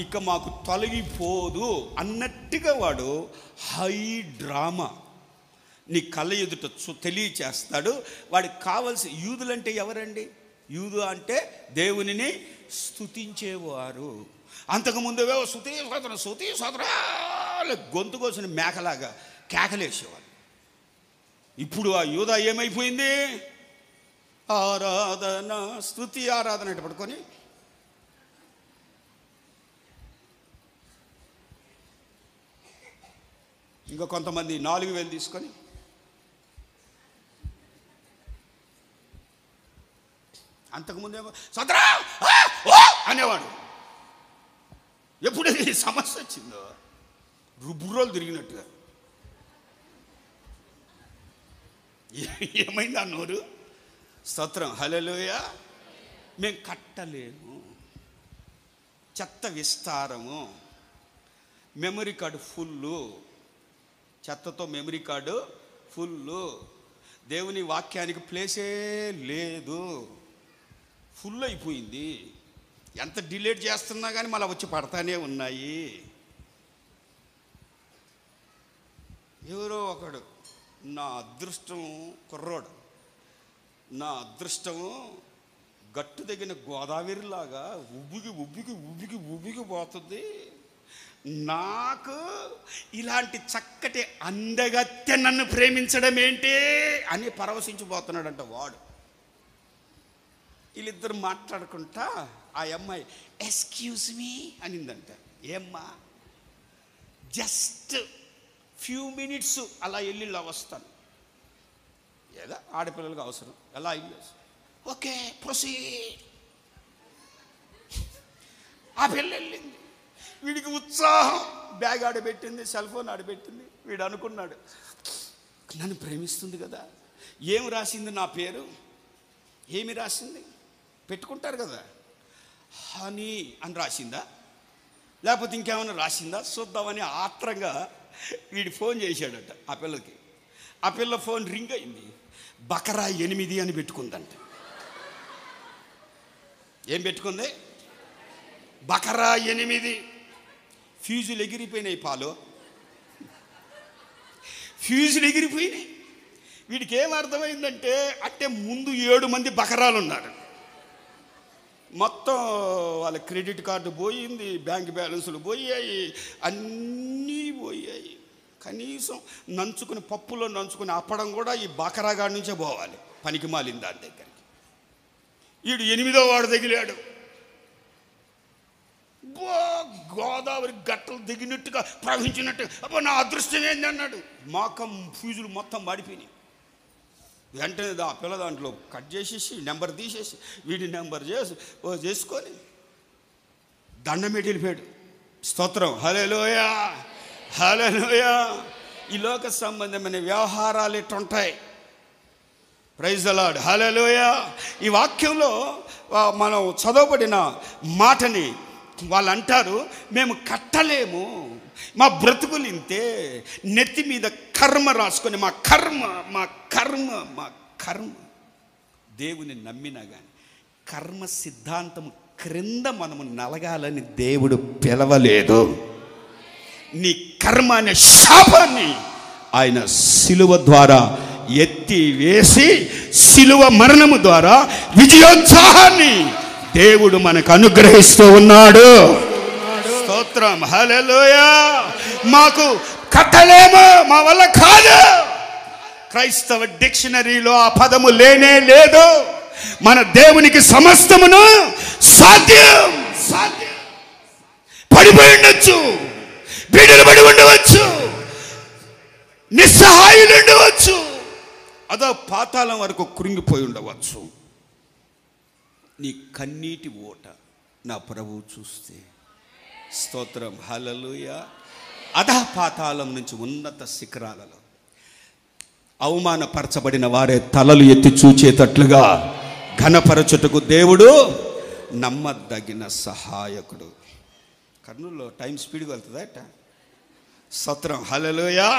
S1: ఇక మాకు తొలగిపోదు అన్నట్టుగా వాడు హై డ్రామా నీ కళ్ళ ఎదుట తెలియచేస్తాడు. వాడికి కావాల్సి, యూదులంటే ఎవరండి? యూదు అంటే దేవునిని స్తుతించేవారు. అంతకుముందువే స్తుతి సోదరా గొంతు కోసిన మేకలాగా కేకలేసేవారు. ఇప్పుడు ఆ యూదా ఏమైపోయింది? ఆరాధన, స్తుతి ఆరాధన అంటే పడుకొని ఇంకా కొంతమంది 4000 తీసుకొని అంతకుముందేమో సదరా అనేవాడు. ఎప్పుడైతే ఈ సమస్య వచ్చిందో రుబుర్రోలు తిరిగినట్టుగా ఏమైంది ఆ నోరు? స్తోత్రం, హల్లెలూయా. మేము కట్టలేము, చెత్త విస్తారము, మెమరీ కార్డు ఫుల్లు, చెత్తతో మెమరీ కార్డు ఫుల్లు, దేవుని వాక్యానికి ప్లేసే లేదు, ఫుల్ అయిపోయింది. ఎంత డిలీట్ చేస్తున్నా కానీ మళ్ళీ వచ్చి పడతానే ఉన్నాయి. ఎవరో ఒకడు, నా అదృష్టం కుర్రోడు, నా అదృష్టము గట్టు తగిన గోదావరిలాగా ఉబ్బికి ఉబ్బికి ఉబ్బికి ఉబ్బికి పోతుంది, నాకు ఇలాంటి చక్కటి అందగత్తె నన్ను ప్రేమించడం ఏంటి అని పరవశించిపోతున్నాడంట వాడు. వీళ్ళిద్దరు మాట్లాడుకుంటా ఆ అమ్మాయి ఎక్స్క్యూజ్ మీ అనిందంట. ఏమ్మా, జస్ట్ ఫ్యూ మినిట్స్ అలా వెళ్ళి ఇలా వస్తాను, ఏదో ఆడపిల్లలకు అవసరం, ఎలా ఇల్లు, ఓకే ప్రొసీడ్. ఆ పిల్ల వెళ్ళింది. వీడికి ఉత్సాహం. బ్యాగ్ ఆడబెట్టింది, సెల్ ఫోన్ ఆడబెట్టింది. వీడు అనుకున్నాడు, నన్ను ప్రేమిస్తుంది కదా, ఏం రాసింది నా పేరు, ఏమి రాసింది, పెట్టుకుంటారు కదా, హనీ అని రాసిందా, లేకపోతే ఇంకేమైనా రాసిందా చూద్దామని ఆత్రంగా వీడు ఫోన్ చేశాడట ఆ పిల్లకి. ఆ పిల్ల ఫోన్ రింగ్ అయింది. బకరా 8 అని పెట్టుకుందంట. ఏం పెట్టుకుంది? బకరా 8. ఫ్యూజులు ఎగిరిపోయినాయి, పాలు ఫ్యూజులు ఎగిరిపోయినాయి. వీడికి ఏం అర్థమైందంటే, అంటే ముందు 7 మంది బకరాలు ఉన్నారు. మొత్తం వాళ్ళ క్రెడిట్ కార్డు పోయింది, బ్యాంక్ బ్యాలెన్సులు పోయాయి, అన్నీ పోయాయి. కనీసం నంచుకుని పప్పులో నంచుకుని అప్పడం కూడా ఈ బకరాగాడి నుంచే పోవాలి, పనికి మాలిన దాని దగ్గరికి. వీడు 8వ వాడు తగిలాడు. గోదావరి గట్టలు దిగినట్టుగా ప్రవహించినట్టు, అబ్బా నా అదృష్టం ఏంది అన్నాడు. మాకం ఫ్యూజులు మొత్తం పడిపోయినాయి. వెంటనే ఆ పిల్ల దాంట్లో కట్ చేసేసి నెంబర్ తీసేసి వీడి నెంబర్ చేసుకొని దండం పెట్టి వెళ్ళిపోయాడు. స్తోత్రం, హల్లెలూయా హల్లెలూయా. ఈ లోక సంబంధమైన వ్యవహారాలు ఎట్టుంటాయి. Praise the lord, hallelujah. ఈ వాక్యంలో మనం చదవబడిన మాటని వాళ్ళు అంటారు, మేము కట్టలేము, మా బ్రతుకులు ఇంతే, నెత్తి మీద కర్మ రాసుకొని మా కర్మ మా కర్మ మా కర్మ. దేవుని నమ్మినా కానీ కర్మ సిద్ధాంతం క్రింద మనము నలగాలని దేవుడు పిలవలేదు. నీ కర్మ అనే శాపాన్ని ఆయన సిలువ ద్వారా ఎత్తి వేసి, సిలువ మరణము ద్వారా విజయోత్సాహాన్ని దేవుడు మనకు అనుగ్రహిస్తూ ఉన్నాడు. స్తోత్రం, హల్లెలూయా. మాకు కట్టలేము, మా వల్ల కాదు. క్రైస్తవ డిక్షనరీలో ఆ పదము లేనే లేదు. మన దేవునికి సమస్తమును సాధ్యం. సాధ్యం. పడిపోయి ఉండొచ్చు, బీడులు పడి ఉండవచ్చు, నిస్సహాయులు ఉండవచ్చు, అదో పాతాళం వరకు కృంగిపోయి ఉండవచ్చు. నీ కన్నీటి ఓట నా ప్రభువు చూస్తే, స్తోత్రం, హల్లెలూయా. అధః పాతాళం నుంచి ఉన్నత శిఖరాలలో అవమానపరచబడిన వారే తలలు ఎత్తి చూచేటట్లుగా ఘనపరచుటకు దేవుడు నమ్మదగిన సహాయకుడు. కర్నూలులో టైం స్పీడ్గా వెళ్తుందా అట. స్తోత్రం, హల్లెలూయా.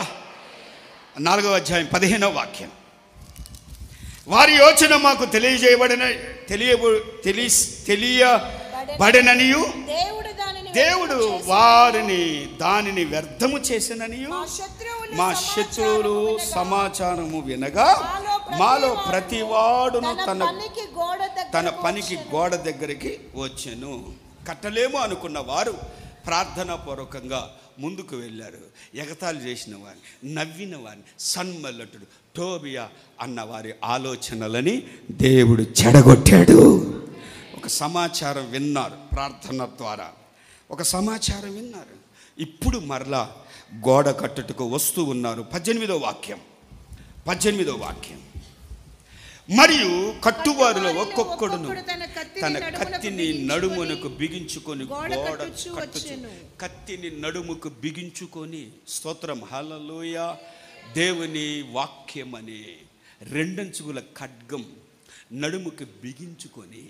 S1: 4వ అధ్యాయం 15వ వాక్యం. వారి యోచన మాకు తెలియబడిననియు దేవుడు వారిని దానిని వ్యర్థము చేసిననియు మా శత్రువులు సమాచారము వినగా మాలో ప్రతివాడును తన పనికి గోడ దగ్గరికి వచ్చెను. కట్టలేము అనుకున్న వారు ప్రార్థనా పూర్వకంగా ముందుకు వెళ్ళారు. ఎగతాళి చేసిన వారిని, నవ్విన వారిని, సన్మల్లటుడు టోబియా అన్న వారి ఆలోచనలని దేవుడు చెడగొట్టాడు. ఒక సమాచారం విన్నారు, ప్రార్థన ద్వారా ఒక సమాచారం విన్నారు. ఇప్పుడు మరలా గోడ కట్టుటకు వస్తూ ఉన్నారు. 18వ వాక్యం. మరియు కట్టువారిలో ఒక్కొక్కడును తన కత్తిని నడుమునకు బిగించుకొని గోడ కట్టుచు, కత్తిని నడుముకు బిగించుకొని, స్తోత్రం, హల్లెలూయా. దేవుని వాక్యం అనే 2 అంచుల ఖడ్గం నడుముకు బిగించుకొని,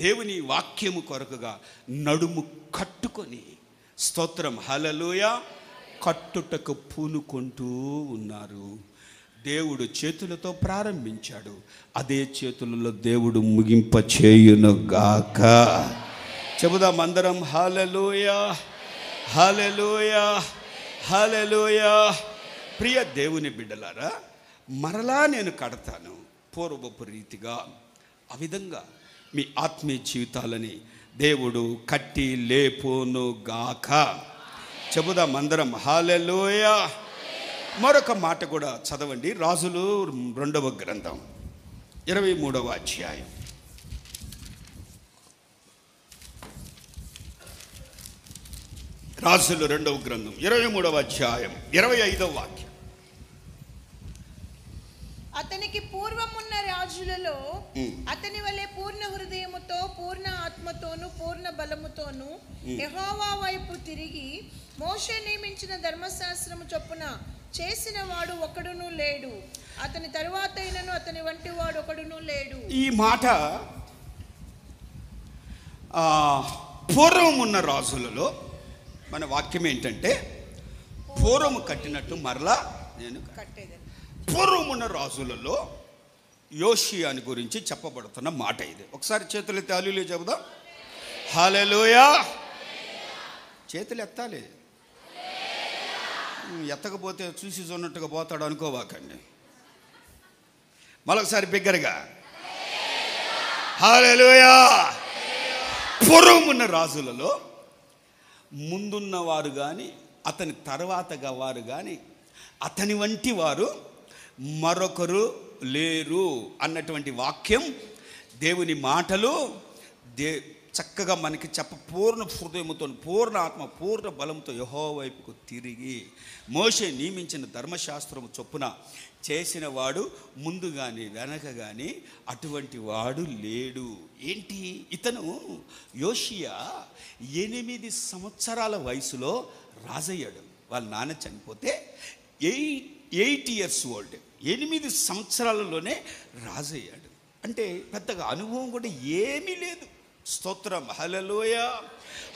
S1: దేవుని వాక్యము కొరకుగా నడుము కట్టుకొని, స్తోత్రం, హల్లెలూయా, కట్టుటకు పూనుకుంటూ ఉన్నారు. దేవుడు చేతులతో ప్రారంభించాడు, అదే చేతులలో దేవుడు ముగింప చేయును గాక. చెబుదాం అందరం, హల్లెలూయా హల్లెలూయా హల్లెలూయా. ప్రియ దేవుని బిడ్డలారా, మరలా నేను కడతాను పూర్వపు రీతిగా. ఆ విధంగా మీ ఆత్మీయ జీవితాలని దేవుడు కట్టి లేపును గాక. చెబుదాం అందరం, హల్లెలూయా. మరొక మాట కూడా చదవండి. రాజులు 2వ గ్రంథం 23వ అధ్యాయం. రాజులు 2వ గ్రంథం 23వ అధ్యాయం 25వ వాక్యం.
S2: అతనికి పూర్వమున్న రాజులలో అతని వలె పూర్ణ హృదయముతో పూర్ణ ఆత్మతో ఆత్మతోనూ పూర్ణ బలముతోనూ యెహోవా వైపు తిరిగి మోషే నియమించిన ధర్మశాస్త్రము చొప్పున చేసిన వాడు ఒకడును లేడు, అతని తరువాత అయినను అతని వంటి వాడు ఒకడును లేడు.
S1: ఈ మాట పూర్వం ఉన్న రాజులలో మన వాక్యం ఏంటంటే, పూర్వము కట్టినట్టు మరలా నేను
S2: కట్టేదని.
S1: పూర్వం ఉన్న రాజులలో యోషియాని గురించి చెప్పబడుతున్న మాట ఇది. ఒకసారి చేతులు ఎత్తి హల్లెలూయా చెబుదాం. హల్లెలూయా. చేతులు ఎత్తాలి, ఎత్తకపోతే చూసి చూన్నట్టుగా పోతాడు అనుకోవాకండి. మరొకసారి బిగ్గరగా హల్లెలూయా. పూర్వం ఉన్న రాజులలో ముందున్నవారు కానీ అతని తర్వాతగా వారు కానీ అతని వంటి వారు మరొకరు లేరు అన్నటువంటి వాక్యం, దేవుని మాటలు చక్కగా మనకి పూర్ణ హృదయముతో, పూర్ణ ఆత్మ, పూర్ణ బలంతో యెహోవా వైపుకు తిరిగి మోషే నియమించిన ధర్మశాస్త్రము చొప్పున చేసిన వాడు ముందు కానీ వెనక కానీ అటువంటి వాడు లేడు. ఏంటి, ఇతను యోషియా 8 సంవత్సరాల వయసులో రాజయ్యాడు. వాళ్ళ నాన్న చనిపోతే 8 years old, 8 సంవత్సరాలలోనే రాజయ్యాడు. అంటే పెద్దగా అనుభవం కూడా ఏమీ లేదు. స్తోత్రం, హల్లెలూయా.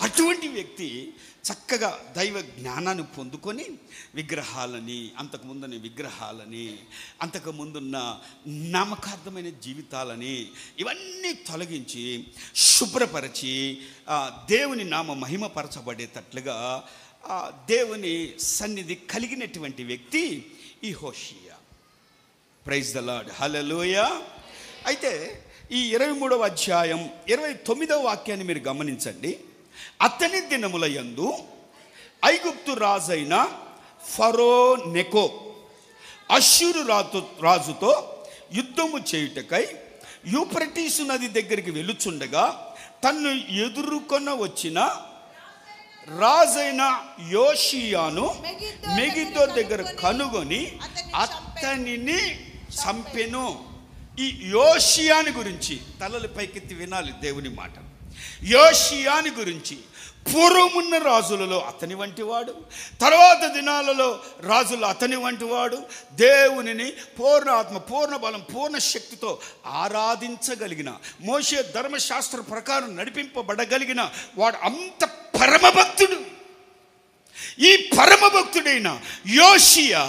S1: అటువంటి వ్యక్తి చక్కగా దైవ జ్ఞానాన్ని పొందుకొని విగ్రహాలని, అంతకుముందున్న విగ్రహాలని, అంతకుముందున్న నామకార్థమైన జీవితాలని ఇవన్నీ తొలగించి శుభ్రపరిచి దేవుని నామ మహిమపరచబడేటట్లుగా దేవుని సన్నిధి కలిగినటువంటి వ్యక్తి ఈ హోషియా. ప్రైజ్ ద లార్డ్, హల్లెలూయా. అయితే ఈ 23వ అధ్యాయం 29వ వాక్యాన్ని మీరు గమనించండి. అతని దినముల యందు ఐగుప్తు రాజైన ఫరో నెకో అష్షూరు రాజుతో యుద్ధము చేయుటకై యూఫ్రటీసు నది దగ్గరికి వెలుచుండగా తన్ను ఎదుర్కొన వచ్చిన రాజైన యోషియాను మెగిద్దో దగ్గర కనుగొని అతనిని చంపెను. ఈ యోషియాని గురించి తలలు పైకెత్తి వినాలి దేవుని మాట. యోషియాని గురించి పూర్వమున్న రాజులలో అతని వంటి వాడు, తర్వాత దినాలలో రాజులు అతని వంటి వాడు, దేవునిని పూర్ణ ఆత్మ, పూర్ణ బలం, పూర్ణ శక్తితో ఆరాధించగలిగిన, మోషే ధర్మశాస్త్ర ప్రకారం నడిపింపబడగలిగిన వాడు అంత పరమభక్తుడు. ఈ పరమభక్తుడైన యోషియా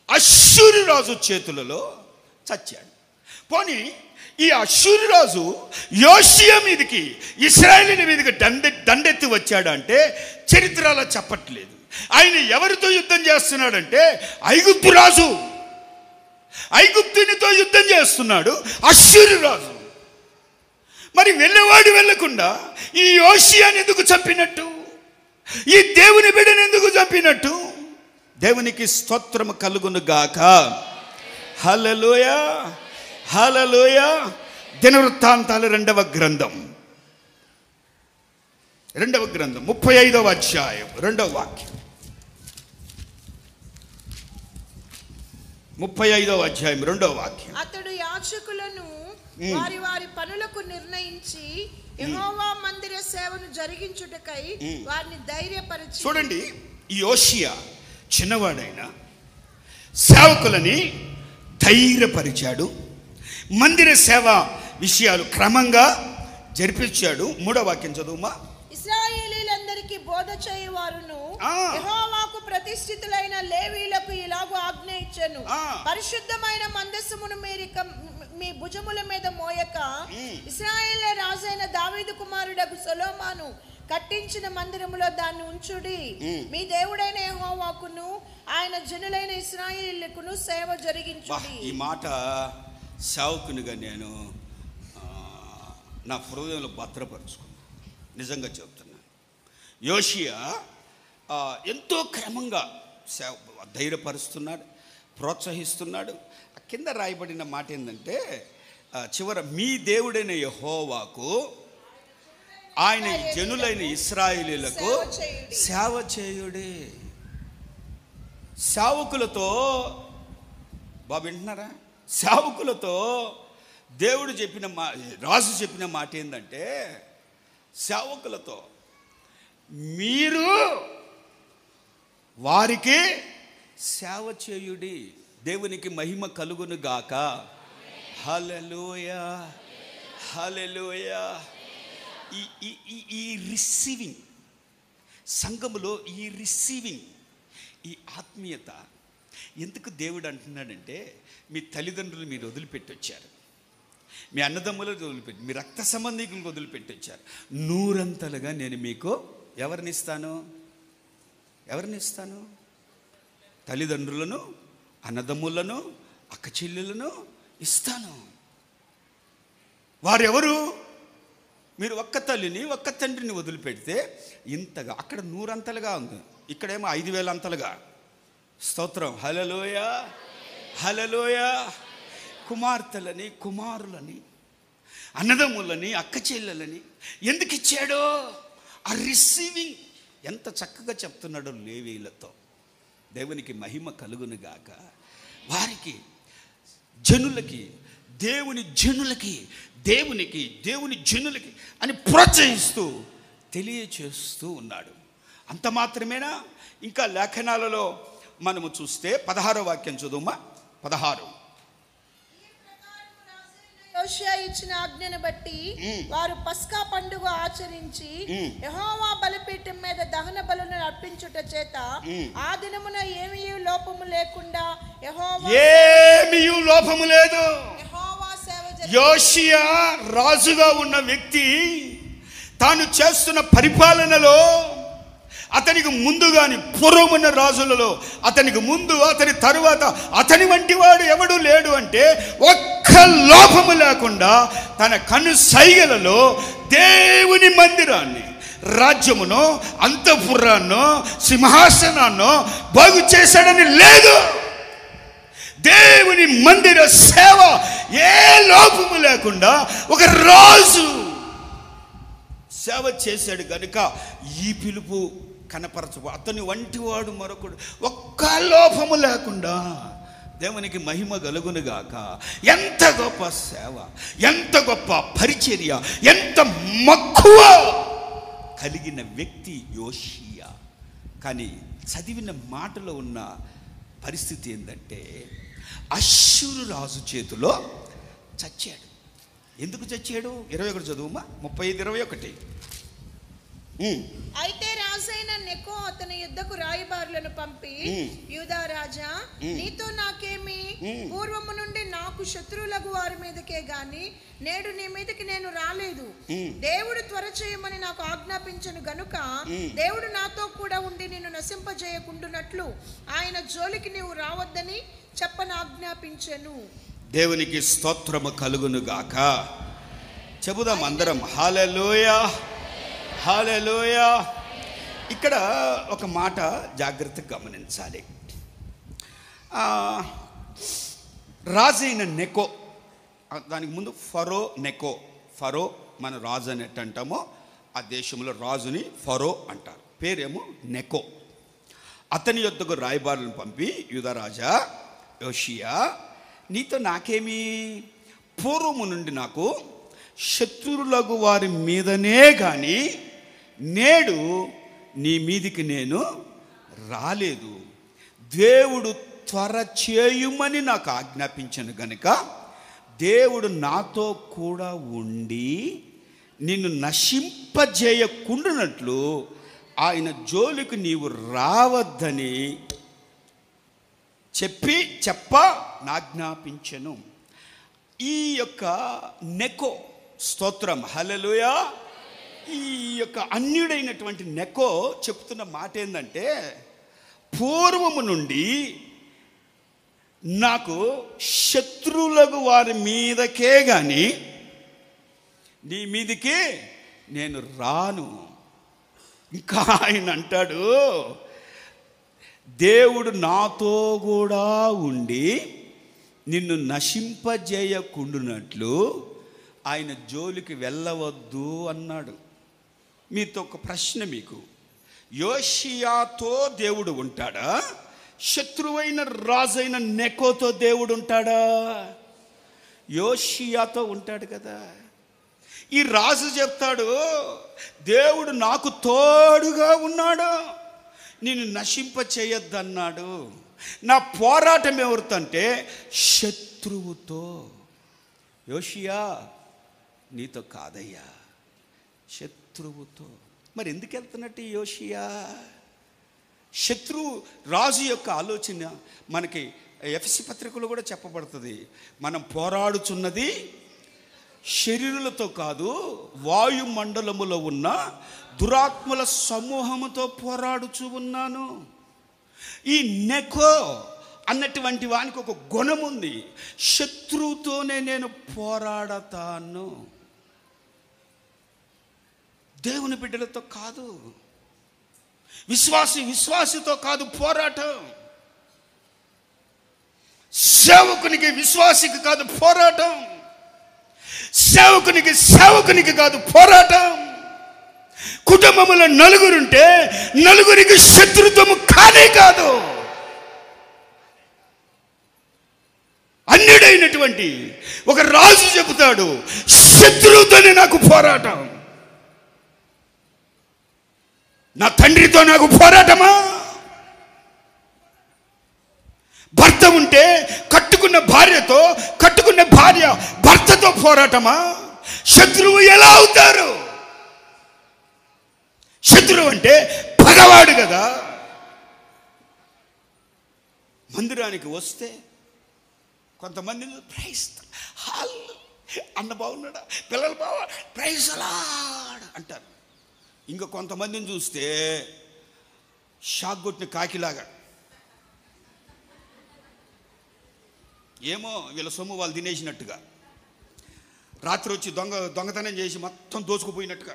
S1: అష్షూరు రాజు చేతులలో చచ్చాడు. పోనీ ఈ అష్షూరు రాజు యోషియా మీదకి, ఇశ్రాయేలీయుల మీదకి దండెత్తి వచ్చాడంటే చరిత్ర అలా చెప్పట్లేదు. ఆయన ఎవరితో యుద్ధం చేస్తున్నాడంటే ఐగుప్తు రాజు, ఐగుప్తునితో యుద్ధం చేస్తున్నాడు అష్షూరు రాజు. మరి వెళ్ళేవాడు వెళ్ళకుండా ఈ యోషియాని ఎందుకు చంపినట్టు? ఈ దేవుని బిడ్డను ఎందుకు చంపినట్టు? దేవునికి స్తోత్రము కలుగును గాక. హల్లెలూయా, హల్లెలూయా. దినవృత్తాంతాలు 2వ గ్రంథం 35వ అధ్యాయం 2వ వాక్యం. 35వ అధ్యాయం 2వ వాక్యం.
S2: అతడు యాజకులను వారి వారి పనులకు నిర్ణయించి యెహోవా మందిర సేవను జరిగించుటకై వారిని ధైర్యపరిచి.
S1: చూడండి, ఈ యోషియా చిన్నవాడైన సేవకులని ధైర్యపరిచాడు. మందిర సేవ విషయాలు క్రమంగా జరిపించాడు. 3వ వాక్యం చదువుమా.
S2: ఇశ్రాయేలీయులందరికీ బోధ చేయువారును యెహోవాకు ప్రతిష్ఠితులైన లేవీయులకు ఇలాగూ ఆజ్ఞ ఇచ్చెను, పరిశుద్ధమైన మందసమును మీ భుజముల మీద మోయక ఇశ్రాయేలు రాజైన దావీదు కుమారుడగు సొలొమోను కట్టించిన మందిరములో దాన్ని ఉంచుడి. మీ దేవుడైన యెహోవాకును ఆయన జనులైన ఇశ్రాయేలీయులకును సేవ జరిగించుడి.
S1: ఈ మాట సేవకునిగా నేను నా హృదయంలో భద్రపరుచుకున్నాను. నిజంగా చెప్తున్నాను. యోషియా ఎంతో క్రమంగా ధైర్యపరుస్తున్నాడు, ప్రోత్సహిస్తున్నాడు. కింద రాయబడిన మాట ఏంటంటే, చివర మీ దేవుడైన యెహోవాకు ఆయన జనులైన ఇశ్రాయేలీయులకు సేవ చేయుడే. సేవకులతో బాబు వింటున్నారా? సేవకులతో దేవుడు చెప్పిన రాజు చెప్పిన మాట ఏంటంటే, సేవకులతో మీరు వారికి సేవ చేయుడి, దేవునికి మహిమ కలుగును గాక. హల్లెలూయా, హల్లెలూయా. ఈ రిసీవింగ్, సంఘములో ఈ రిసీవింగ్, ఈ ఆత్మీయత ఎందుకు దేవుడు అంటున్నాడంటే, మీ తల్లిదండ్రులు మీరు వదిలిపెట్టి వచ్చారు, మీ అన్నదమ్ములను వదిలిపెట్టి, మీ రక్త సంబంధికులను వదిలిపెట్టి వచ్చారు. 100 నేను మీకు ఎవరిని ఇస్తాను? తల్లిదండ్రులను, అన్నదమ్ములను, అక్క చెల్లెలను ఇస్తాను. వారెవరు? మీరు ఒక్క తల్లిని ఒక్క తండ్రిని వదిలిపెడితే ఇంతగా, అక్కడ 100 ఉంది, ఇక్కడేమో 5000 స్తోత్రం. హల్లెలూయా, హల్లెలూయా. కుమార్తెలని, కుమారులని, అన్నదమ్ములని, అక్క చెల్లెలని ఎందుకు ఇచ్చాడో ఆ రిసీవింగ్ ఎంత చక్కగా చెప్తున్నాడో లేవీయులతో. దేవునికి మహిమ కలుగును గాక. వారికి, జనులకి, దేవుని జనులకి అని ప్రోత్సహిస్తూ తెలియచేస్తూ ఉన్నాడు. అంత మాత్రమేనా? ఇంకా లేఖనాలలో మనము చూస్తే 16వ వాక్యం చదువుమా. 16.
S2: యోషియా ఇచ్చిన ఆజ్ఞను బట్టి వారు పస్కా పండుగ ఆచరించి యెహోవా బలిపీఠం మీద దహన బలులను అర్పించుట చేత ఆ దినమున ఏమీ లోపము లేకుండా
S1: లోపము లేదు.
S2: యెహోవా సేవ
S1: యోషియా రాజుగా ఉన్న వ్యక్తి తాను చేస్తున్న పరిపాలనలో, అతనికి ముందు కానీ పూర్వమున్న రాజులలో అతనికి ముందు, అతని తరువాత అతని వంటి వాడు ఎవడు లేడు అంటే, ఒక్క లోపము లేకుండా తన కను సైగలలో దేవుని మందిరాన్ని, రాజ్యమునో, అంతఃపురాన్నో, సింహాసనాన్నో బాగు చేశాడని లేదు. దేవుని మందిర సేవ ఏ లోపము లేకుండా ఒక రాజు సేవ చేశాడు కనుక ఈ పిలుపు కనపరచు. అతని వంటి వాడు మరొకడు ఒక్క లోపము లేకుండా. దేవునికి మహిమ కలుగునుగాక. ఎంత గొప్ప సేవ, ఎంత గొప్ప పరిచర్య, ఎంత మక్కువ కలిగిన వ్యక్తి యోషియా. కానీ చదివిన మాటలో ఉన్న పరిస్థితి ఏంటంటే, అష్షూరు రాజు చేతిలో చచ్చాడు. ఎందుకు చచ్చాడు? 21 చదువుమా. 35:21.
S2: అయితే రాజైన నెకో అతని యుద్ధకు రాయబారులను పంపి, యూదా రాజా, నీతో నాకేమి? పూర్వము నుండి నాకు శత్రువులకు వారి మీదకే గాని నేడు నీ మీదకి నేను రాలేదు. దేవుడు త్వర చేయమని నాకు ఆజ్ఞాపించను గనుక దేవుడు నాతో కూడా ఉండి నిన్ను నశింపజేయకుండునట్లు ఆయన జోలికి నీవు రావద్దని చెప్పని ఆజ్ఞాపించెను.
S1: దేవునికి స్తోత్రము కలుగును గాక. చెబుదాం అందరం హల్లెలూయా, హల్లెలూయా. ఇక్కడ ఒక మాట జాగ్రత్తగా గమనించాలి. రాజైన నెకో, దానికి ముందు ఫరో నెకో. ఫరో మన రాజు అని ఎట్ట అంటామో, ఆ దేశంలో రాజుని ఫరో అంటారు. పేరేమో నెకో. అతని యొద్దకు రాయబారులను పంపి, యూదారాజా యోషియా, నీతో నాకేమి? పూర్వము నుండి నాకు శత్రువులకు వారి మీదనే కానీ నేడు నీ మీదికి నేను రాలేదు. దేవుడు త్వర చేయుమని నాకు ఆజ్ఞాపించను గనుక దేవుడు నాతో కూడా ఉండి నిన్ను నశింపజేయకుండునట్లు ఆయన జోలికి నీవు రావద్దని నాజ్ఞాపించెను. ఈ యొక్క నెకో, స్తోత్రం హల్లెలూయా, ఈ యొక్క అన్యుడైనటువంటి నెకో చెప్తున్న మాట ఏంటంటే, పూర్వము నుండి నాకు శత్రువులకు వారి మీదకే కానీ నీ మీదకి నేను రాను. ఇంకా ఆయన అంటాడు, దేవుడు నాతో కూడా ఉండి నిన్ను నశింపజేయకుండునట్లు ఆయన జోలికి వెళ్ళవద్దు అన్నాడు. మీతో ఒక ప్రశ్న, మీకు యోషియాతో దేవుడు ఉంటాడా? శత్రువైన రాజైన నెకోతో దేవుడు ఉంటాడా? యోషియాతో ఉంటాడు కదా. ఈ రాజు చెప్తాడు, దేవుడు నాకు తోడుగా ఉన్నాడు, నేను నశింప చేయొద్దన్నాడు. నా పోరాటం ఎవరితో అంటే శత్రువుతో. యోషియా నీతో కాదయ్యా, శత్రువుతో. మరి ఎందుకు వెళ్తున్నట్టు యోషియా? శత్రువు రాజు యొక్క ఆలోచన మనకి ఎఫెసీ పత్రికలో కూడా చెప్పబడుతుంది. మనం పోరాడుచున్నది శరీరులతో కాదు, వాయుమండలములో ఉన్న దురాత్మల సమూహముతో పోరాడుచు ఉన్నాను. ఈ నెకో అన్నటువంటి వానికి ఒక గుణం ఉంది, శత్రువుతోనే నేను పోరాడతాను. దేవుని బిడ్డలతో కాదు, విశ్వాసితో కాదు పోరాటం. సేవకునికి విశ్వాసికి కాదు పోరాటం, సేవకునికి కాదు పోరాటం. కుటుంబంలో నలుగురుంటే నలుగురికి శత్రుత్వము కానే కాదు. అన్యుడైనటువంటి ఒక రాజు చెబుతాడు, శత్రువుతోనే నాకు పోరాటం. నా తండ్రితో నాకు పోరాటమా? భర్త ఉంటే కట్టుకున్న భార్య భర్తతో పోరాటమా? శత్రువు ఎలా అవుతారు? శత్రువు అంటే పగవాడు కదా. మందిరానికి వస్తే కొంతమంది ప్రైజ్ అన్న బాగున్నాడా, పిల్లలు బాగా ప్రైజ్ అలాడ్ అంటారు. ఇంకా కొంతమందిని చూస్తే షాక్ కొట్టిన కాకిలాగా, ఏమో వీళ్ళ సొమ్ము వాళ్ళు తినేసినట్టుగా, రాత్రి వచ్చి దొంగతనం చేసి మొత్తం దోచుకుపోయినట్టుగా.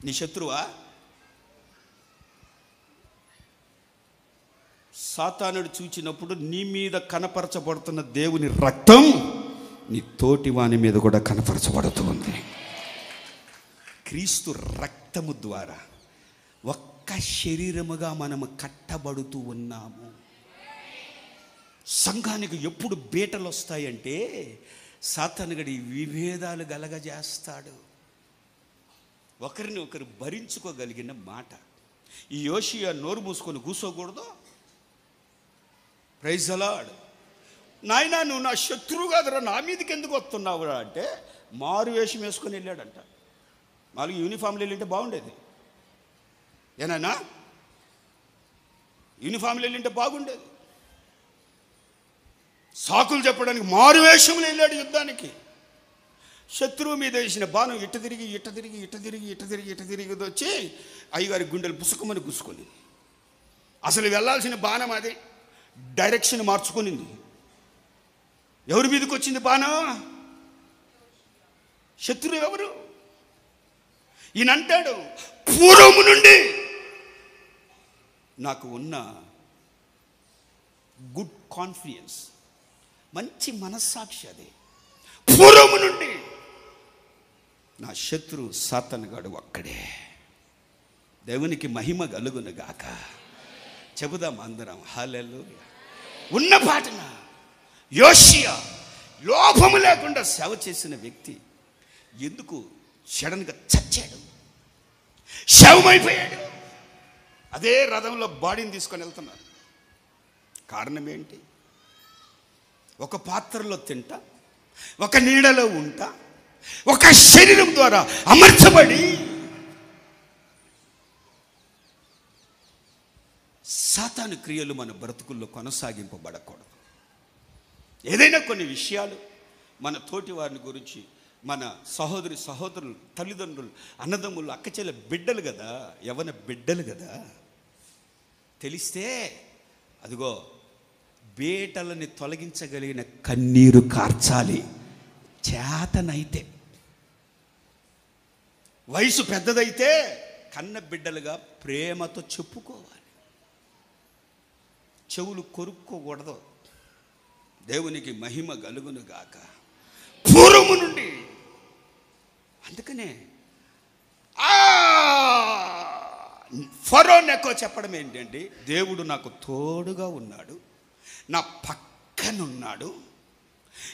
S1: నీ శత్రువా? సాతానుడు చూచినప్పుడు నీ మీద కనపరచబడుతున్న దేవుని రక్తం నీ తోటి వాని మీద కూడా కనపరచబడుతూ ఉంది. క్రీస్తు రక్తము ద్వారా ఒక్క శరీరముగా మనము కట్టబడుతూ ఉన్నాము. సంఘానికి ఎప్పుడు బీటలు వస్తాయంటే సాతానుగడి విభేదాలు కలగజేస్తాడు. ఒకరిని ఒకరు భరించుకోగలిగిన మాట. ఈ యోషియా నోరు మూసుకొని కూర్చోకూడదు. Praise the lord. నాయనా నువ్వు నా శత్రువు కాదురా, నా మీదకి ఎందుకు వస్తున్నావురా అంటే మారు వేషం వేసుకొని వెళ్ళాడంట. నాలుగు యూనిఫామ్లు వెళ్ళింటే బాగుండేది. ఏనాయనా యూనిఫామ్లు వెళ్ళింటే బాగుండేది. సాకులు చెప్పడానికి మారు వేషంలో వెళ్ళాడు యుద్ధానికి. శత్రువు మీద వేసిన బాణం ఇట్ట తిరిగి వచ్చి అయ్యగారి గుండెలు పుసుకుమని గుసుకొని, అసలు వెళ్ళాల్సిన బాణం అది డైరెక్షన్ మార్చుకునింది. ఎవరి మీదకి వచ్చింది బాణం? శత్రువు ఎవరు? ఈయన అంటాడు, పూర్వము నుండి నాకు ఉన్న గుడ్ కాన్ఫిడెన్స్, మంచి మనస్సాక్షి, అది పూర్వము నుండి నా శత్రు సాతానుగాడు ఒక్కడే. దేవునికి మహిమ కలుగును గాక. చెబుదాం అందరం హల్లెలూయా. ఉన్న పాటన యోషియా లోపము లేకుండా సేవ చేసిన వ్యక్తి ఎందుకు సడన్గా చచ్చాడు, శవమైపోయాడు? అదే రథంలో బాడీని తీసుకొని వెళ్తున్నారు. కారణం ఏంటి? ఒక పాత్రలో తింటా, ఒక నీడలో ఉంటా, ఒక శరీరం ద్వారా అమర్చబడి సాతాను క్రియలు మన బ్రతుకుల్లో కొనసాగింపబడకూడదు. ఏదైనా కొన్ని విషయాలు మన తోటి వారిని గురించి, మన సహోదరులు, తల్లిదండ్రులు, అన్నదమ్ములు, అక్కచెల్ల బిడ్డలు కదా, యవన బిడ్డలు కదా, తెలిస్తే అదిగో బేటలని తొలగించగలిగిన కన్నీరు కార్చాలి. చేతనైతే, వయసు పెద్దదైతే కన్న బిడ్డలుగా ప్రేమతో చెప్పుకోవాలి. చెవులు కొరుక్కోకూడదు. దేవునికి మహిమ కలుగును గాక. పూర్వము నుండి. అందుకనే ఫరో నెకో చెప్పడం ఏంటంటే, దేవుడు నాకు తోడుగా ఉన్నాడు, నా పక్కనున్నాడు,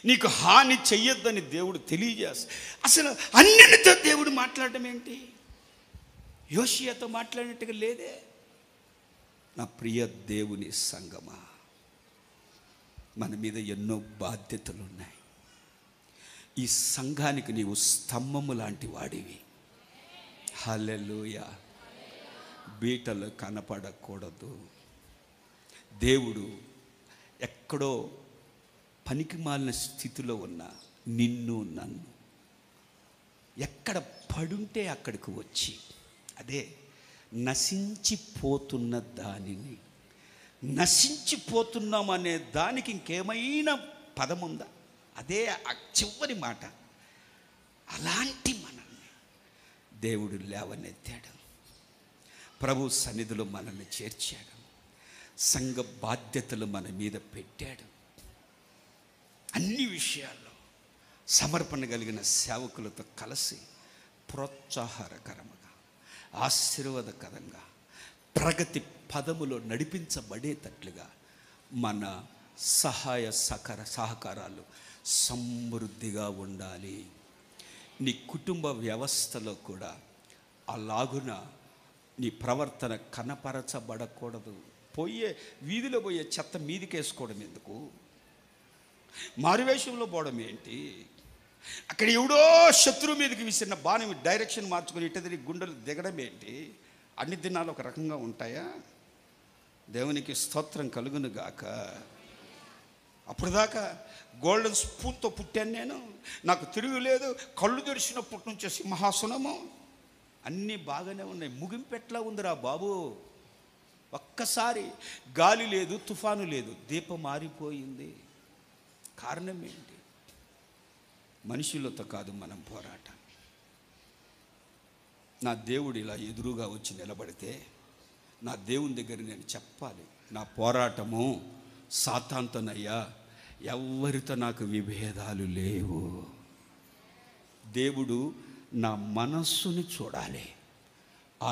S1: నీకు హాని చెయ్యొద్దని దేవుడు తెలియజేస్తా. అసలు అన్నిటితో దేవుడు మాట్లాడటం ఏంటి? యోషియాతో మాట్లాడినట్టుగా లేదే. నా ప్రియ దేవుని సంగమా, మన మీద ఎన్నో బాధ్యతలు ఉన్నాయి. ఈ సంఘానికి నీవు స్తంభము లాంటి వాడివి. హల్లెలూయా. బీటలు కనపడకూడదు. దేవుడు ఎక్కడో పనికి మాలిన స్థితిలో ఉన్న నిన్ను నన్ను ఎక్కడ పడుంటే అక్కడికి వచ్చి, అదే నశించిపోతున్న దానిని, నశించిపోతున్నాం అనే దానికి ఇంకేమైనా పదం ఉందా? అదే ఆ చివరి మాట. అలాంటి మనల్ని దేవుడు లేవనెత్తాడు, ప్రభు సన్నిధిలో మనల్ని చేర్చాడు, సంఘ బాధ్యతలు మన మీద పెట్టాడు. అన్ని విషయాల్లో సమర్పణ కలిగిన సేవకులతో కలిసి ప్రోత్సాహకరంగా, ఆశీర్వాదకరంగా, ప్రగతి పదములో నడిపించబడేటట్లుగా మన సహాయ సహకారాలు సమృద్ధిగా ఉండాలి. నీ కుటుంబ వ్యవస్థలో కూడా అలాగున నీ ప్రవర్తన కనపరచబడకూడదు. వీధిలో పోయే చెత్త మీదికేసుకోవడం ఎందుకు? మారువేషంలో పోవడం ఏంటి? అక్కడ ఎవడో శత్రువు మీదకి విసిరిన బాణం డైరెక్షన్ మార్చుకొని ఇటదిరి గుండెలు దిగడం ఏంటి? అన్ని దినాలు ఒక రకంగా ఉంటాయా? దేవునికి స్తోత్రం కలుగును గాక. అప్పుడు దాకా గోల్డెన్ స్పూన్తో పుట్టాను నేను, నాకు తిరుగులేదు, కళ్ళు తెరిచినప్పటి నుంచి సింహాసనము, అన్నీ బాగానే ఉన్నాయి. ముగింపెట్లా ఉందిరా బాబు. ఒక్కసారి గాలి లేదు, తుఫాను లేదు, దీపం మారిపోయింది. కారణం ఏంటి? మనుషులతో కాదు మనం పోరాటం. నా దేవుడు ఇలా ఎదురుగా వచ్చి నిలబడితే నా దేవుని దగ్గర నేను చెప్పాలి, నా పోరాటము సాతానుతోనయ్యా, ఎవ్వరితో నాకు విభేదాలు లేవు. దేవుడు నా మనస్సుని చూడాలి.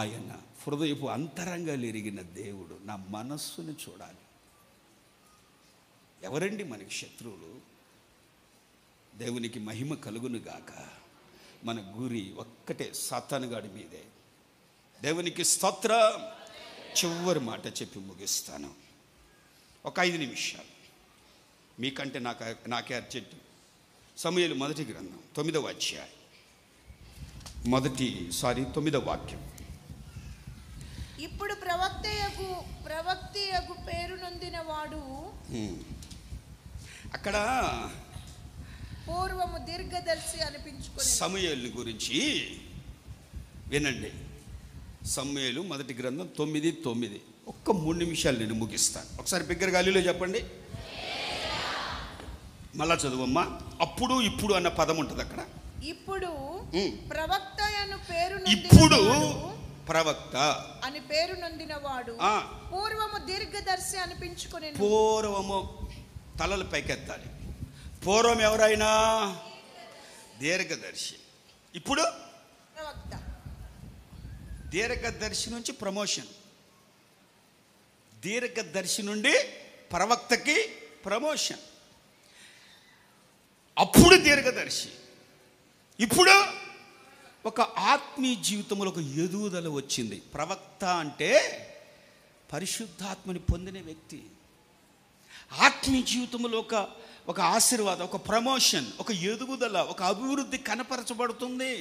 S1: ఆయన హృదయపు అంతరంగాలు ఎరిగిన దేవుడు నా మనస్సుని చూడాలి. ఎవరండి మనకి శత్రువులు? దేవునికి మహిమ కలుగును గాక. మన గురి ఒక్కటే, సాతానుగాడి మీదే. దేవునికి స్తోత్రం. చివరి మాట చెప్పి ముగిస్తాను. ఒక 5 నిమిషాలు మీకంటే నాకే అర్జెంటు. సమూయేలు మొదటి గ్రంథం 9వ అధ్యాయం 9వ వాక్యం.
S2: ఇప్పుడు ప్రవక్తయగు పేరు నొందిన వాడు
S1: అక్కడ
S2: పూర్వము దీర్ఘదర్శి అనిపించుకుని
S1: సమూయేలు గురించి వినండి. సమూయేలు మొదటి గ్రంథం 9:9. ఒక్క 3 నిమిషాలు నేను ముగిస్తాను. ఒకసారి బిగ్గర గాలిలో చెప్పండి. మళ్ళా చదువమ్మా. అప్పుడు ఇప్పుడు అన్న పదం ఉంటుంది అక్కడ.
S2: ఇప్పుడు ప్రవక్త అని పేరు నొందినవాడు పూర్వము దీర్ఘదర్శి అనిపించుకుని.
S1: పూర్వము తలలు పైకెత్తాలి. పూర్వం ఎవరైనా దీర్ఘదర్శి, ఇప్పుడు
S2: ప్రవక్త.
S1: దీర్ఘదర్శి నుంచి ప్రమోషన్, దీర్ఘదర్శి నుండి ప్రవక్తకి ప్రమోషన్. అప్పుడు దీర్ఘదర్శి, ఇప్పుడు ఒక ఆత్మీయ జీవితంలో ఒక ఎదుగుదల వచ్చింది. ప్రవక్త అంటే పరిశుద్ధాత్మని పొందిన వ్యక్తి. ఆత్మీయ జీవితంలో ఒక ఆశీర్వాదం, ఒక ప్రమోషన్, ఒక ఎదుగుదల, ఒక అభివృద్ధి కనపరచబడుతుంది.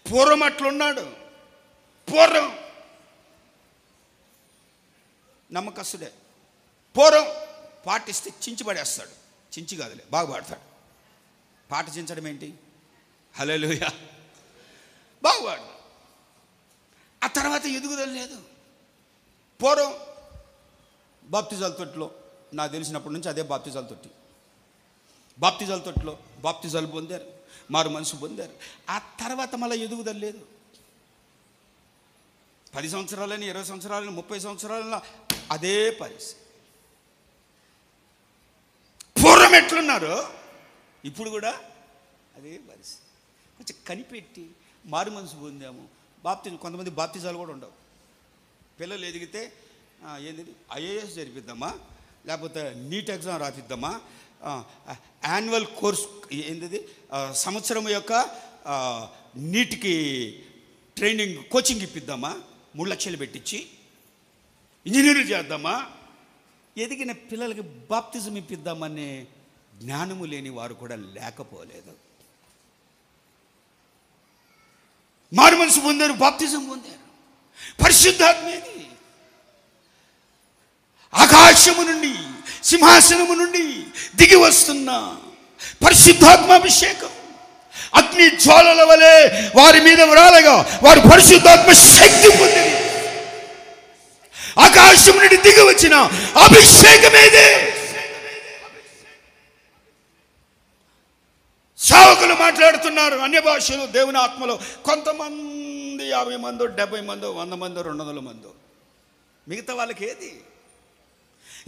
S1: పూర్వం అట్లున్నాడు. పూర్వం నమ్మకస్తుడే. పూర్వం పాటిస్తే చించి పడేస్తాడు. చించి కాదులే, బాగా పాడతాడు. పాట చించడం ఏంటి? హల్లెలూయా, బాగా పాడతాడు. ఆ తర్వాత ఎదుగుదల లేదు. పూర్వం బాప్తిజాల తొట్టిలో, నాకు తెలిసినప్పటి నుంచి అదే బాప్తిజాల తొట్టి. బాప్తిజాల తొట్టిలో బాప్తిజాలు పొందారు, మారు మనసు పొందారు. ఆ తర్వాత మళ్ళీ ఎదుగుదల లేదు. 10 సంవత్సరాలని, 20 సంవత్సరాలని, 30 సంవత్సరాలలో అదే పరిస్థితి. పూర్వం ఎట్లున్నారో ఇప్పుడు కూడా అదే పరిస్థితి. కొంచెం కనిపెట్టి మారు మనసు పొందాము. కొంతమంది బాప్తిజాలు కూడా ఉండవు. పిల్లలు ఎదిగితే ఏంది ఐఏఎస్ జరిపిద్దామా, లేకపోతే నీట్ ఎగ్జామ్ రాపిద్దామా, యాన్యువల్ కోర్స్ ఏంటిది, సంవత్సరం యొక్క నీటికి ట్రైనింగ్ కోచింగ్ ఇప్పిద్దామా, 3 లక్షలు పెట్టించి ఇంజనీరింగ్ చేద్దామా, ఎదిగిన పిల్లలకి బాప్తిజం ఇప్పిద్దామనే జ్ఞానము లేని వారు కూడా లేకపోలేదు. మారు మనసు పొందారు, బాప్తిజం పొందారు. పరిశుద్ధాత్మేది ఆకాశము నుండి, సింహాసనము నుండి దిగి వస్తున్న పరిశుద్ధాత్మాభిషేకం అగ్ని జ్వాలల వలె వారి మీద వ్రాలగా వారు పరిశుద్ధాత్మ శక్తి పొంది ఆకాశం నుండి దిగి వచ్చిన అభిషేకమేదే. సేవకులు మాట్లాడుతున్నారు అన్య భాషలు దేవుని ఆత్మలో. కొంతమంది 50 మందో 70 మందో 100 మందో 200 మందో. మిగతా వాళ్ళకి ఏది?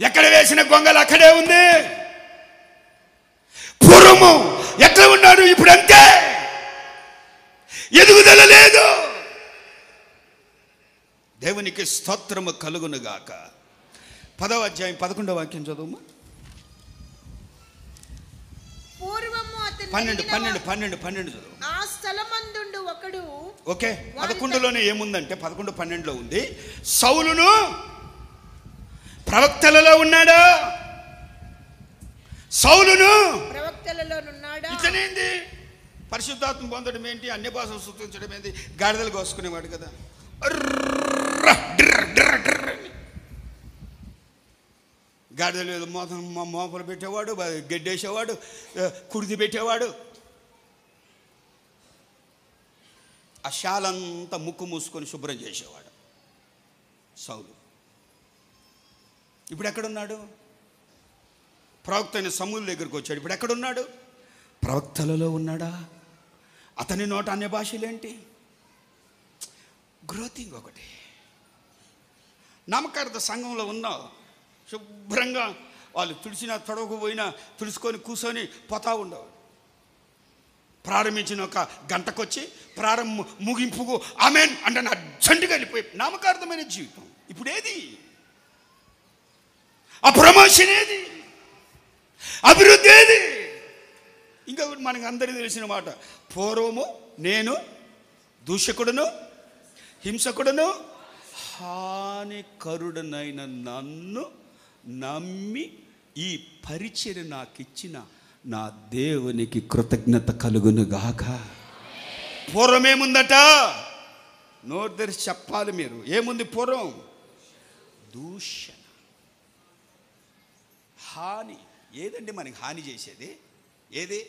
S1: ఎక్కడ వేసిన గొంగలు అక్కడే ఉంది. పూర్వము ఎట్లా ఉన్నాడు ఇప్పుడు అంతే, ఎదుగుదల లేదు. దేవునికి స్తోత్రము కలుగును గాక. 10వ అధ్యాయం 11వ వాక్యం చదువుమా. 12 చదువు.
S2: ఆ స్థలమందుండు ఒకడు.
S1: ఓకే, 11లోనే ఏముందంటే 11-12లో ఉంది. సౌలును ప్రవక్తలలో ఉన్నాడా? సౌలును
S2: ప్రవక్తలలోనున్నాడా?
S1: ఇతనేంది పరిశుద్ధాత్మ పొందడం ఏంటి, అన్య భాషలు సృష్టించడం ఏంటి, గాడిదలు కోసుకునేవాడు కదా. గాడిదలు మోపలు పెట్టేవాడు, గడ్డేసేవాడు, కుడిది పెట్టేవాడు. ఆ శాలంతా ముక్కు మూసుకొని శుభ్రం చేసేవాడు సౌలు. ఇప్పుడు ఎక్కడున్నాడు? ప్రవక్త అయిన సమూయేలు దగ్గరికి వచ్చాడు. ఇప్పుడు ఎక్కడున్నాడు? ప్రవక్తలలో ఉన్నాడా? అతని నోట అన్య భాషలేంటి? గ్రోతింగ్ ఒకటి. నామకార్థ సంఘంలో ఉన్నావు, శుభ్రంగా వాళ్ళు తుడిచినా తొడవకపోయినా తుడుచుకొని కూర్చొని పోతా ఉండవు. ప్రారంభించిన ఒక గంటకొచ్చి ముగింపుకు ఆమెన్ అంటే నా అర్జెంటుగా వెళ్ళిపోయి నామకార్థమైన జీవితం. ఇప్పుడు ఏది? ఆ ప్రమోషన్ ఏది? అభివృద్ధి ఏది? ఇంకా మనకు అందరికీ తెలిసిన మాట, పూర్వము నేను దూషకుడును హింసకుడును హానికరుడనైన నన్ను నమ్మి ఈ పరిచర్య నాకు ఇచ్చిన నా దేవునికి కృతజ్ఞత కలుగును గాక. పూర్వం ఏముందట? నోరు తెరిచి చెప్పాలి మీరు. ఏముంది పూర్వం? దూషణ, హాని. ఏదండి మనకి హాని చేసేది? ఏది?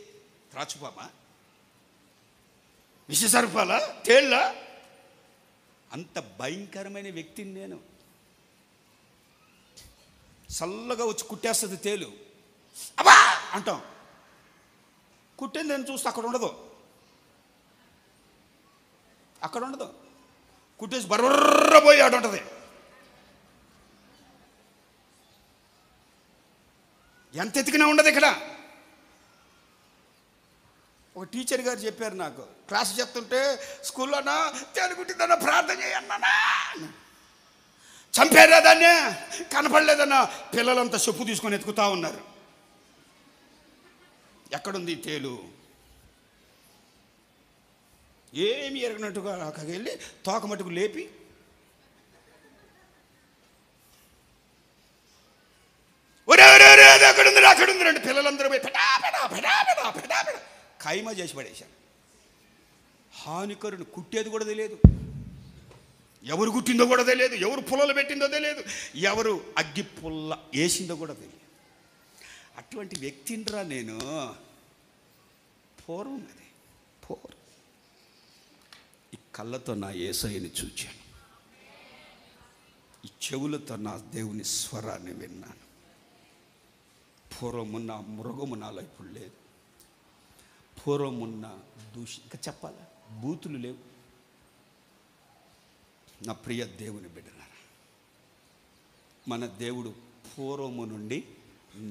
S1: త్రాచుపామా, విషసర్పాల, తేళ్ళ? అంత భయంకరమైన వ్యక్తిని నేను. చల్లగా వచ్చి కుట్టేస్తుంది తేలు, అబ్బా అంటాం. కుట్టింది నేను చూస్తే అక్కడ ఉండదు, కుట్టేసి బర్ర పోయి ఆడ ఉంటుంది. ఎంత ఎతికినా ఉండదు ఇక్కడ. ఒక టీచర్ గారు చెప్పారు నాకు, క్లాస్ చెప్తుంటే స్కూల్లోనా తేలుగుట్టిందన్నా ప్రార్థన చేయన్నా, చంపారా దాన్ని, కనపడలేదన్నా. పిల్లలంతా చెప్పు తీసుకొని ఎత్తుకుతా ఉన్నారు. ఎక్కడుంది తేలు? ఏమి ఎరగనట్టుగా అక్కడికి వెళ్ళి తోక మట్టుకు లేపి అక్కడుంది రండి పిల్లలందరూ పోయి పెడా పెడా పెడా పెడా పెడా పెడా ఖైమా చేసి పడేశాను. హానికరుని కుట్టేది కూడా తెలియదు, ఎవరు కుట్టిందో కూడా తెలియదు, ఎవరు పుల్లలు పెట్టిందో తెలియదు, ఎవరు అగ్గి పుల్ల వేసిందో కూడా తెలియదు. అటువంటి వ్యక్తినిరా నేను. పూర్వం అది పూర్వం. ఈ కళ్ళతో నా యేసయ్యని చూచాను, ఈ చెవులతో నా దేవుని స్వరాన్ని విన్నాను. పూర్వమున్న మృగము నాలో ఇప్పుడు లేదు. పూర్వమున్న ఇంకా చెప్పాలా, బూతులు లేవు. నా ప్రియ దేవుని బిడ్డలారా, మన దేవుడు పూర్వము నుండి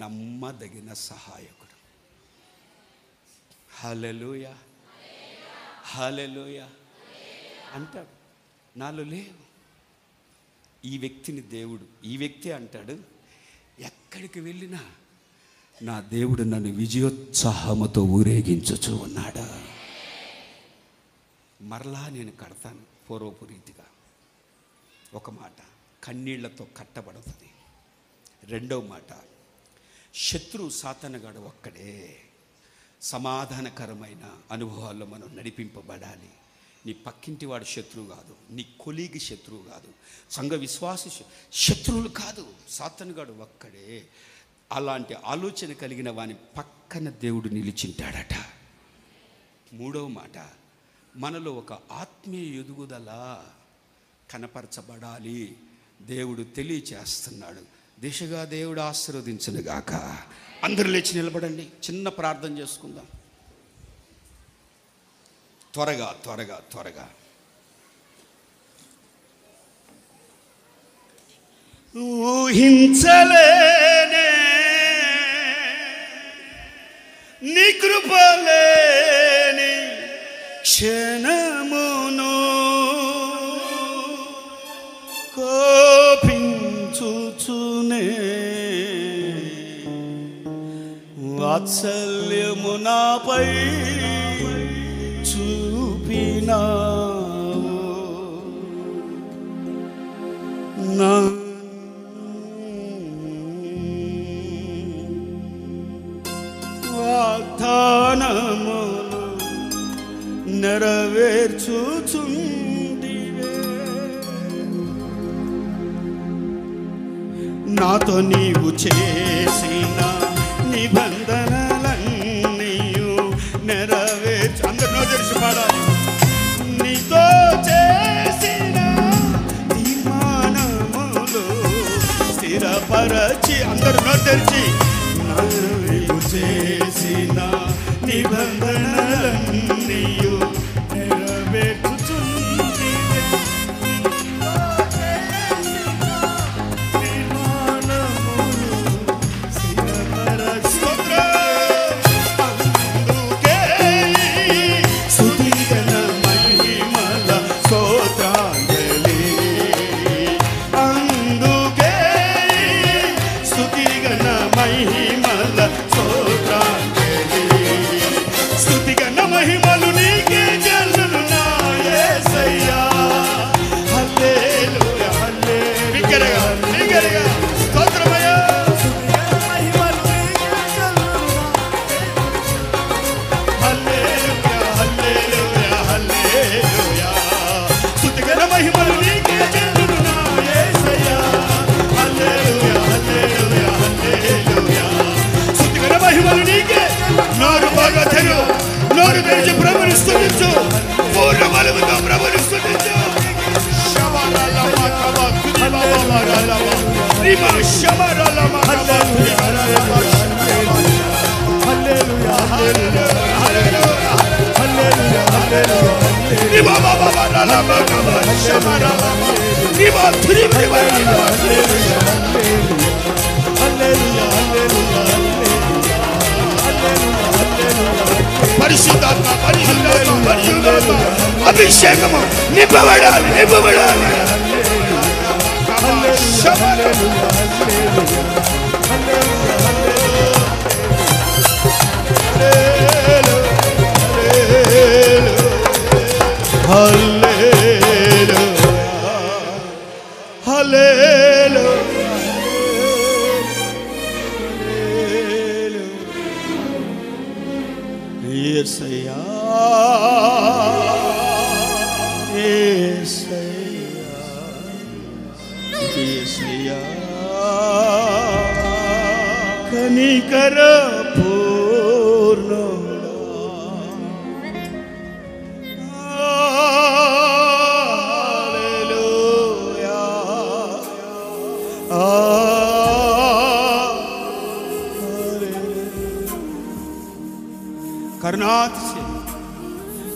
S1: నమ్మదగిన సహాయకుడు. హల్లెలూయా హల్లెలూయా అంటాడు. నాలో లేవు. ఈ వ్యక్తిని దేవుడు, ఈ వ్యక్తి అంటాడు, ఎక్కడికి వెళ్ళినా నా దేవుడు నన్ను విజయోత్సాహముతో ఊరేగించుచూ ఉన్నాడు. మరలా నేను కడతాను పూర్వపు రీతిగా. ఒక మాట, కన్నీళ్లతో కట్టబడుతుంది. రెండవ మాట, శత్రువు సాతానుగాడు ఒక్కడే. సమాధానకరమైన అనుభవాల్లో మనం నడిపింపబడాలి. నీ పక్కింటి వాడు శత్రువు కాదు, నీ కొలీగి శత్రువు కాదు, సంఘ విశ్వాస శత్రువులు కాదు, సాతానుగాడు ఒక్కడే. అలాంటి ఆలోచన కలిగిన వాని పక్కన దేవుడు నిలిచింటాడట. మూడవ మాట, మనలో ఒక ఆత్మీయ ఎదుగుదల కనపరచబడాలి. దేవుడు తెలియచేస్తున్నాడు. దిశగా దేవుడు ఆశీర్వదించునుగాక. అందరూ లేచి నిలబడండి, చిన్న ప్రార్థన చేసుకుందాం. త్వరగా త్వరగా త్వరగా. ఊహించలేనే నీ కృపలేని క్షణమును కోపించుచునే వాత్సల్యము నాపై చూపినావు. నా వాగ్దానములు నెరవేర్చుచుంటివే. నాతో నీవు చేసిన నిబంధనలన్నీయు నెరవేర్చు. అందరూ తెలిసి పాడాలి. నీతో చేసిన తీర్మానములు స్థిరపరచి. అందరూ తెరిచి, నీవు చేసిన నిబంధనలన్నీయు నెరవేర్చుచుంటివే. నోరు తెరిచి ప్రభుని స్తుతించు. పూర్ణ బలముతో ప్రభుని స్తుతించు. పరిశుద్ధాత్మ పరిశుద్ధాత్మ పరిశుద్ధాత్మ అభిషేకము నింపబడాలి నింపబడాలి. యేసయ్యా యేసయ్యా యేసయ్యా కనికర పూర్ణుడా హల్లెలూయా కరుణాతిశయం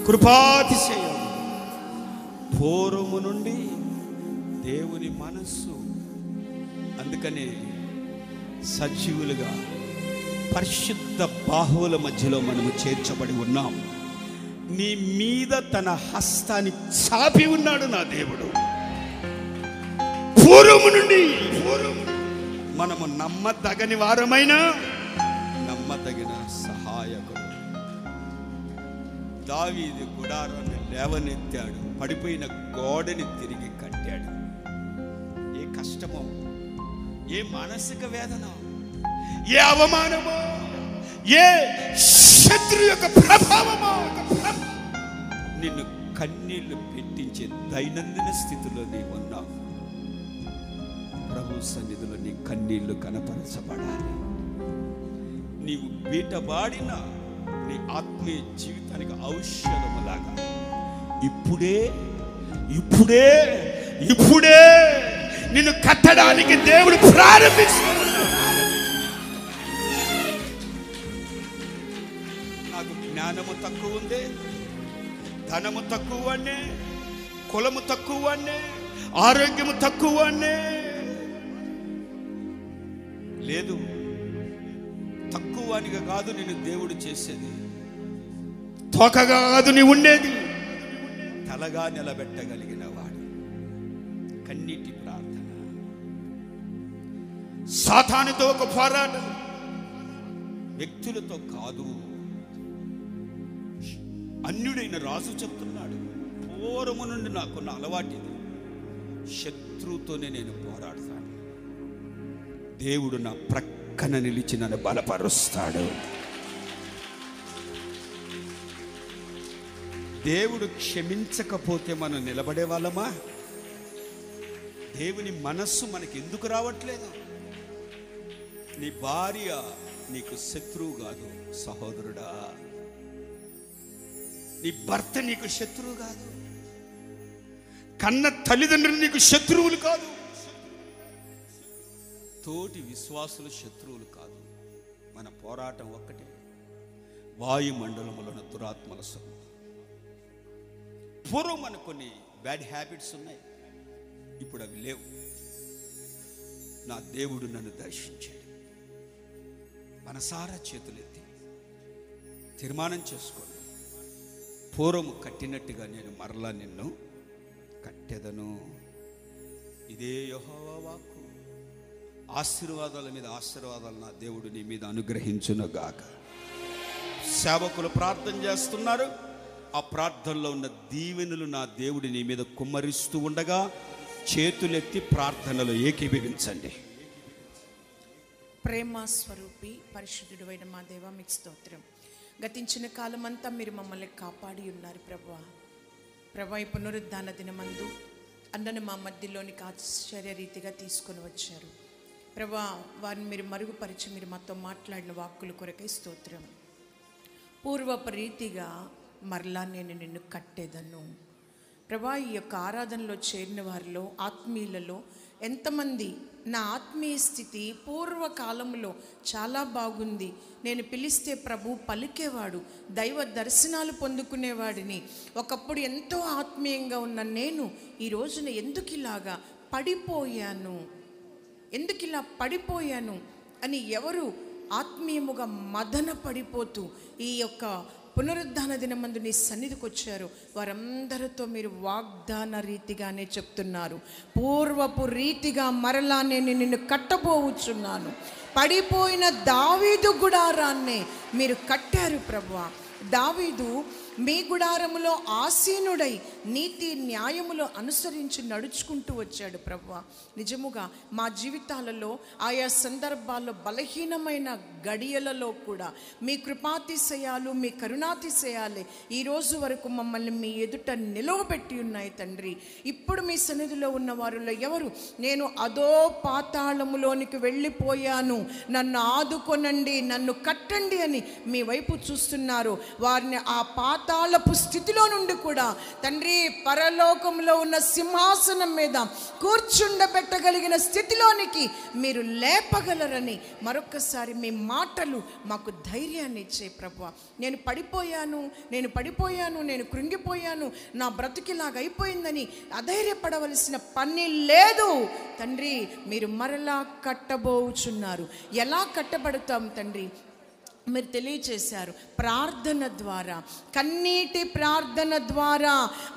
S1: కృపాతిశయం పూర్వము నుండి దేవుని మనస్సు. అందుకనే సజీవులుగా పరిశుద్ధ బాహువుల మధ్యలో మనము చేర్చబడి ఉన్నాం. నీ మీద తన హస్తాన్ని చాపి ఉన్నాడు నా దేవుడు. పూర్వము నుండి మనము నమ్మదగని వారమైనా నమ్మదగిన సహాయకుడు. దావీదు గుడారాన్ని లేవనెత్తాడు, పడిపోయిన గోడని తిరిగి కట్టాడు. ఏ కష్టమో, ఏ మానసిక వేదన, ఏ అవమానమో, ఏ శత్రు యొక్క ప్రభావమో నిన్ను కన్నీళ్లు పెట్టించే దైనందిన స్థితిలో నీవు ఉన్నావు. ప్రభు సన్నిధిలో నీ కన్నీళ్లు కనపరచబడాలి. నీవు బీటబాడిన నీ ఆత్మీయ జీవితానికి ఔషధములాగా ఇప్పుడే ఇప్పుడే ఇప్పుడే నిన్ను కట్టడానికి దేవుడు ప్రారంభిస్తున్నాడు. నాకు జ్ఞానము తక్కువ ఉంది, ధనము తక్కువ అనే, కులము తక్కువ అనే, ఆరోగ్యము తక్కువ అనే లేదు. తక్కువనిగా కాదు నిన్ను దేవుడు చేసేది, తోకగా కాదు నీ ఉండేది, తలగా నిలబెట్టగలిగిన వాడు. కన్నీటి ప్రార్థన, సాతానుతో ఒక పోరాటం, వ్యక్తులతో కాదు. అన్యుడైన రాజు చెప్తున్నాడు, పూర్వము నుండి నాకున్న అలవాటిది, శత్రువుతోనే నేను పోరాడతాను. దేవుడు నా ప్రక్కన నిలిచి నన్ను బలపరుస్తాడు. దేవుడు క్షమించకపోతే మనం నిలబడే వాళ్ళమా? దేవుని మనస్సు మనకి ఎందుకు రావట్లేదు? నీ భార్య నీకు శత్రువు కాదు సహోదరుడా, నీ భర్త నీకు శత్రువు కాదు, కన్న తల్లిదండ్రులు నీకు శత్రువులు కాదు, తోటి విశ్వాసులు శత్రువులు కాదు. మన పోరాటం ఒక్కటే, వాయుమండలములోని దురాత్మల సమూహం. పూర్వం మనకు కొన్ని బ్యాడ్ హ్యాబిట్స్ ఉన్నాయి, ఇప్పుడు అవి లేవు. నా దేవుడు నన్ను దర్శించాడు. మనసారా చేతులెత్తి తీర్మానం చేసుకోండి, పూర్వము కట్టినట్టుగా నేను మరలా నిన్ను కట్టెదను. ఇదే యెహోవా వాక్కు. ఆశీర్వాదాల మీద ఆశీర్వాదాలు నా దేవుడు నీ మీద అనుగ్రహించును గాక. సేవకులు ప్రార్థన చేస్తున్నారు, ఆ ప్రార్థనలో ఉన్న దీవెనలు నా దేవుడి నీ మీద కుమ్మరిస్తూ ఉండగా చేతులెత్తి ప్రార్థనలో ఏకీభవించండి.
S2: ప్రేమ స్వరూపి పరిశుద్ధుడైన మా దేవ, మీకు స్తోత్రం. గతించిన కాలమంతా మీరు మమ్మల్ని కాపాడి ఉన్నారు ప్రభా. ఈ పునరుద్ధాన దినమందు అన్నను మా మధ్యలోనికి ఆశ్చర్యరీతిగా తీసుకొని వచ్చారు ప్రభా. వారిని మీరు మరుగుపరిచి మీరు మాతో మాట్లాడిన వాక్కుల కొరకై స్తోత్రం. పూర్వపు రీతిగా మరలా నేను నిన్ను కట్టేదను ప్రభా. ఈ యొక్క ఆరాధనలో చేరిన వారిలో, ఆత్మీయులలో ఎంతమంది నా ఆత్మీయ స్థితి పూర్వకాలంలో చాలా బాగుంది, నేను పిలిస్తే ప్రభు పలికేవాడు, దైవ దర్శనాలు పొందుకునేవాడిని, ఒకప్పుడు ఎంతో ఆత్మీయంగా ఉన్న నేను ఈ రోజున ఎందుకు ఇలాగా పడిపోయాను, ఎందుకు ఇలా పడిపోయాను అని ఎవరు ఆత్మీయముగా మదన పడిపోతూ ఈ యొక్క పునరుద్ధాన దినమందు నీ సన్నిధికి వచ్చారు, వారందరితో మీరు వాగ్దాన రీతిగానే చెప్తున్నారు. పూర్వపు రీతిగా మరలా నేను నిన్ను కట్టబోచున్నాను. పడిపోయిన దావీదు గుడారాన్నే మీరు కట్టారు ప్రభువా. దావీదు మీ గుడారములో ఆసీనుడై నీతి న్యాయములో అనుసరించి నడుచుకుంటూ వచ్చాడు ప్రభువా. నిజముగా మా జీవితాలలో ఆయా సందర్భాల్లో బలహీనమైన గడియలలో కూడా మీ కృపాతిశయాలు, మీ కరుణాతిశయాలే ఈరోజు వరకు మమ్మల్ని మీ ఎదుట నిలవబెట్టి ఉన్నాయి తండ్రి. ఇప్పుడు మీ సన్నిధిలో ఉన్న వారిలో ఎవరు నేను అదో పాతాళములోనికి వెళ్ళిపోయాను, నన్ను ఆదుకొనండి, నన్ను కట్టండి అని మీ వైపు చూస్తున్నారు, వారిని ఆ పాతాళపు స్థితిలో నుండి కూడా తండ్రి పరలోకంలో ఉన్న సింహాసనం మీద కూర్చుండబెట్టగలిగిన స్థితిలోనికి మీరు లేపగలరని మరొక్కసారి మీ మాటలు మాకు ధైర్యాన్ని ఇచ్చే ప్రభువా. నేను పడిపోయాను, నేను కృంగిపోయాను, నా బ్రతికిలాగా అయిపోయిందని అధైర్యపడవలసిన పని లేదు తండ్రి. మీరు మరలా కట్టబోచున్నారు. ఎలా కట్టబడతాం తండ్రి? మీరు తెలియచేశారు. ప్రార్థన ద్వారా, కన్నీటి ప్రార్థన ద్వారా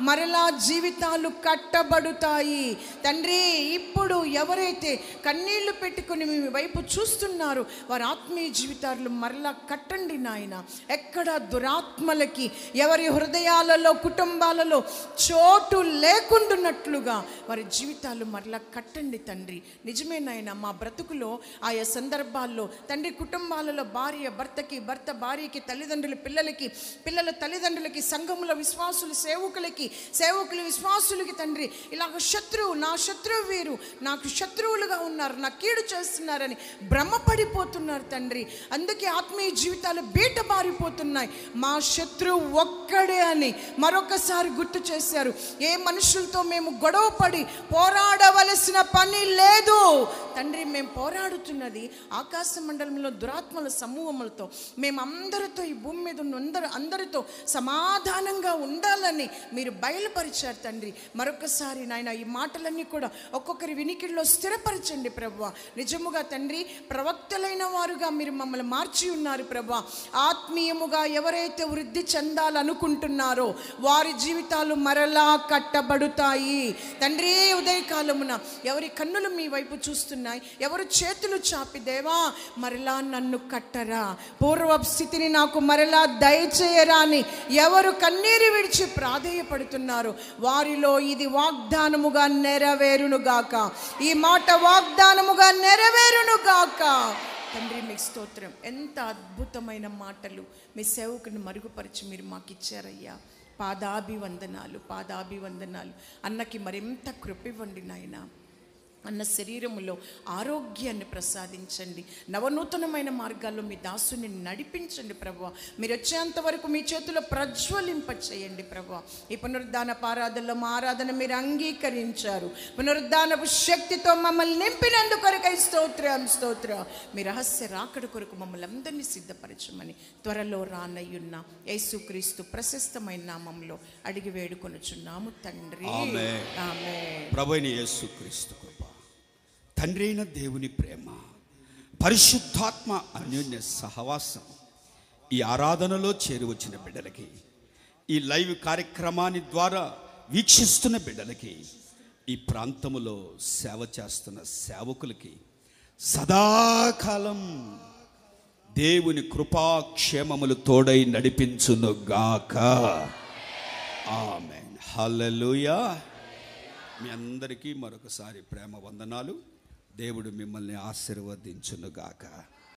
S2: మరలా జీవితాలు కట్టబడుతాయి తండ్రి. ఇప్పుడు ఎవరైతే కన్నీళ్లు పెట్టుకుని మీ వైపు చూస్తున్నారో వారి ఆత్మీయ జీవితాలు మరలా కట్టండి నాయన. ఎక్కడ దురాత్మలకి ఎవరి హృదయాలలో, కుటుంబాలలో చోటు లేకుండాన్నట్లుగా వారి జీవితాలు మరలా కట్టండి తండ్రి. నిజమే నాయన, మా బ్రతుకులో ఆయా సందర్భాల్లో తండ్రి కుటుంబాలలో భార్య భర్తకి, భర్త భార్యకి, తల్లిదండ్రులు పిల్లలకి, పిల్లల తల్లిదండ్రులకి, సంఘముల విశ్వాసులు సేవకులకి, సేవకులు విశ్వాసులకి తండ్రి ఇలాగ శత్రువు, నా శత్రువు వీరు, నాకు శత్రువులుగా ఉన్నారు, నా కీడు చేస్తున్నారని భ్రమపడిపోతున్నారు తండ్రి. అందుకే ఆత్మీయ జీవితాలు బీట బారిపోతున్నాయి. మా శత్రువు ఒక్కడే అని మరొకసారి గుర్తు చేశారు. ఏ మనుషులతో మేము గొడవ పడి పోరాడవలసిన పని లేదు తండ్రి. మేము పోరాడుతున్నది ఆకాశ మండలంలో దురాత్మల సమూహములతో. మేమందరితో, ఈ భూమి మీద ఉన్న అందరితో సమాధానంగా ఉండాలని మీరు బయలుపరిచారు తండ్రి. మరొకసారి నాయన ఈ మాటలన్నీ కూడా ఒక్కొక్కరి వినికిడిలో స్థిరపరచండి ప్రభువా. నిజముగా తండ్రి ప్రవక్తలైన వారుగా మీరు మమ్మల్ని మార్చి ఉన్నారు ప్రభువా. ఆత్మీయముగా ఎవరైతే వృద్ధి చెందాలనుకుంటున్నారో వారి జీవితాలు మరలా కట్టబడుతాయి తండ్రి. ఉదయకాలమున ఎవరి కన్నులు మీ వైపు చూస్తున్నాయి, ఎవరు చేతులు చాపి దేవా మరలా నన్ను కట్టరా, పూర్వ స్థితిని నాకు మరలా దయచేయరా అని ఎవరు కన్నీరు విడిచి ప్రాధేయపడుతున్నారు వారిలో ఇది వాగ్దానముగా నెరవేరునుగాక. ఈ మాట వాగ్దానముగా నెరవేరునుగాక తండ్రి. మీకు స్తోత్రం. ఎంత అద్భుతమైన మాటలు మీ సేవకుని మరుగుపరిచి మీరు మాకు ఇచ్చారయ్యా. పాదాభివందనాలు, పాదాభివందనాలు. అన్నకి మరింత కృపివ్వండి నాయన. అన్న శరీరములో ఆరోగ్యాన్ని ప్రసాదించండి. నవనూతనమైన మార్గాల్లో మీ దాసుని నడిపించండి ప్రభువా. మీరు వచ్చేంత వరకు మీ చేతిలో ప్రజ్వలింప చేయండి ప్రభువా. ఈ పునరుద్ధానపు ఆరాధనలో మా ఆరాధన మీరు అంగీకరించారు. పునరుద్ధానపు శక్తితో మమ్మల్ని నింపినందుకొరకై స్తోత్రం, స్తోత్రం. మీ రహస్య రాకడ కొరకు మమ్మల్ని అందరినీ సిద్ధపరచమని త్వరలో రానయ్యున్న యేసుక్రీస్తు ప్రశస్తమైన నామంలో అడిగి వేడుకొనుచున్నాము తండ్రి. ఆమేన్.
S1: ప్రభువైన యేసుక్రీస్తు కృప, తండ్రి అయిన దేవుని ప్రేమ, పరిశుద్ధాత్మ అన్యోన్య సహవాసం ఈ ఆరాధనలో చేరి వచ్చిన బిడ్డలకి, ఈ లైవ్ కార్యక్రమాన్ని ద్వారా వీక్షిస్తున్న బిడ్డలకి, ఈ ప్రాంతములో సేవ చేస్తున్న సేవకులకి సదాకాలం దేవుని కృపాక్షేమములు తోడై నడిపించునుగాక. ఆమేన్. హల్లెలూయా. మీ అందరికీ మరొకసారి ప్రేమ వందనాలు. దేవుడు మిమ్మల్ని ఆశీర్వదించునుగాక.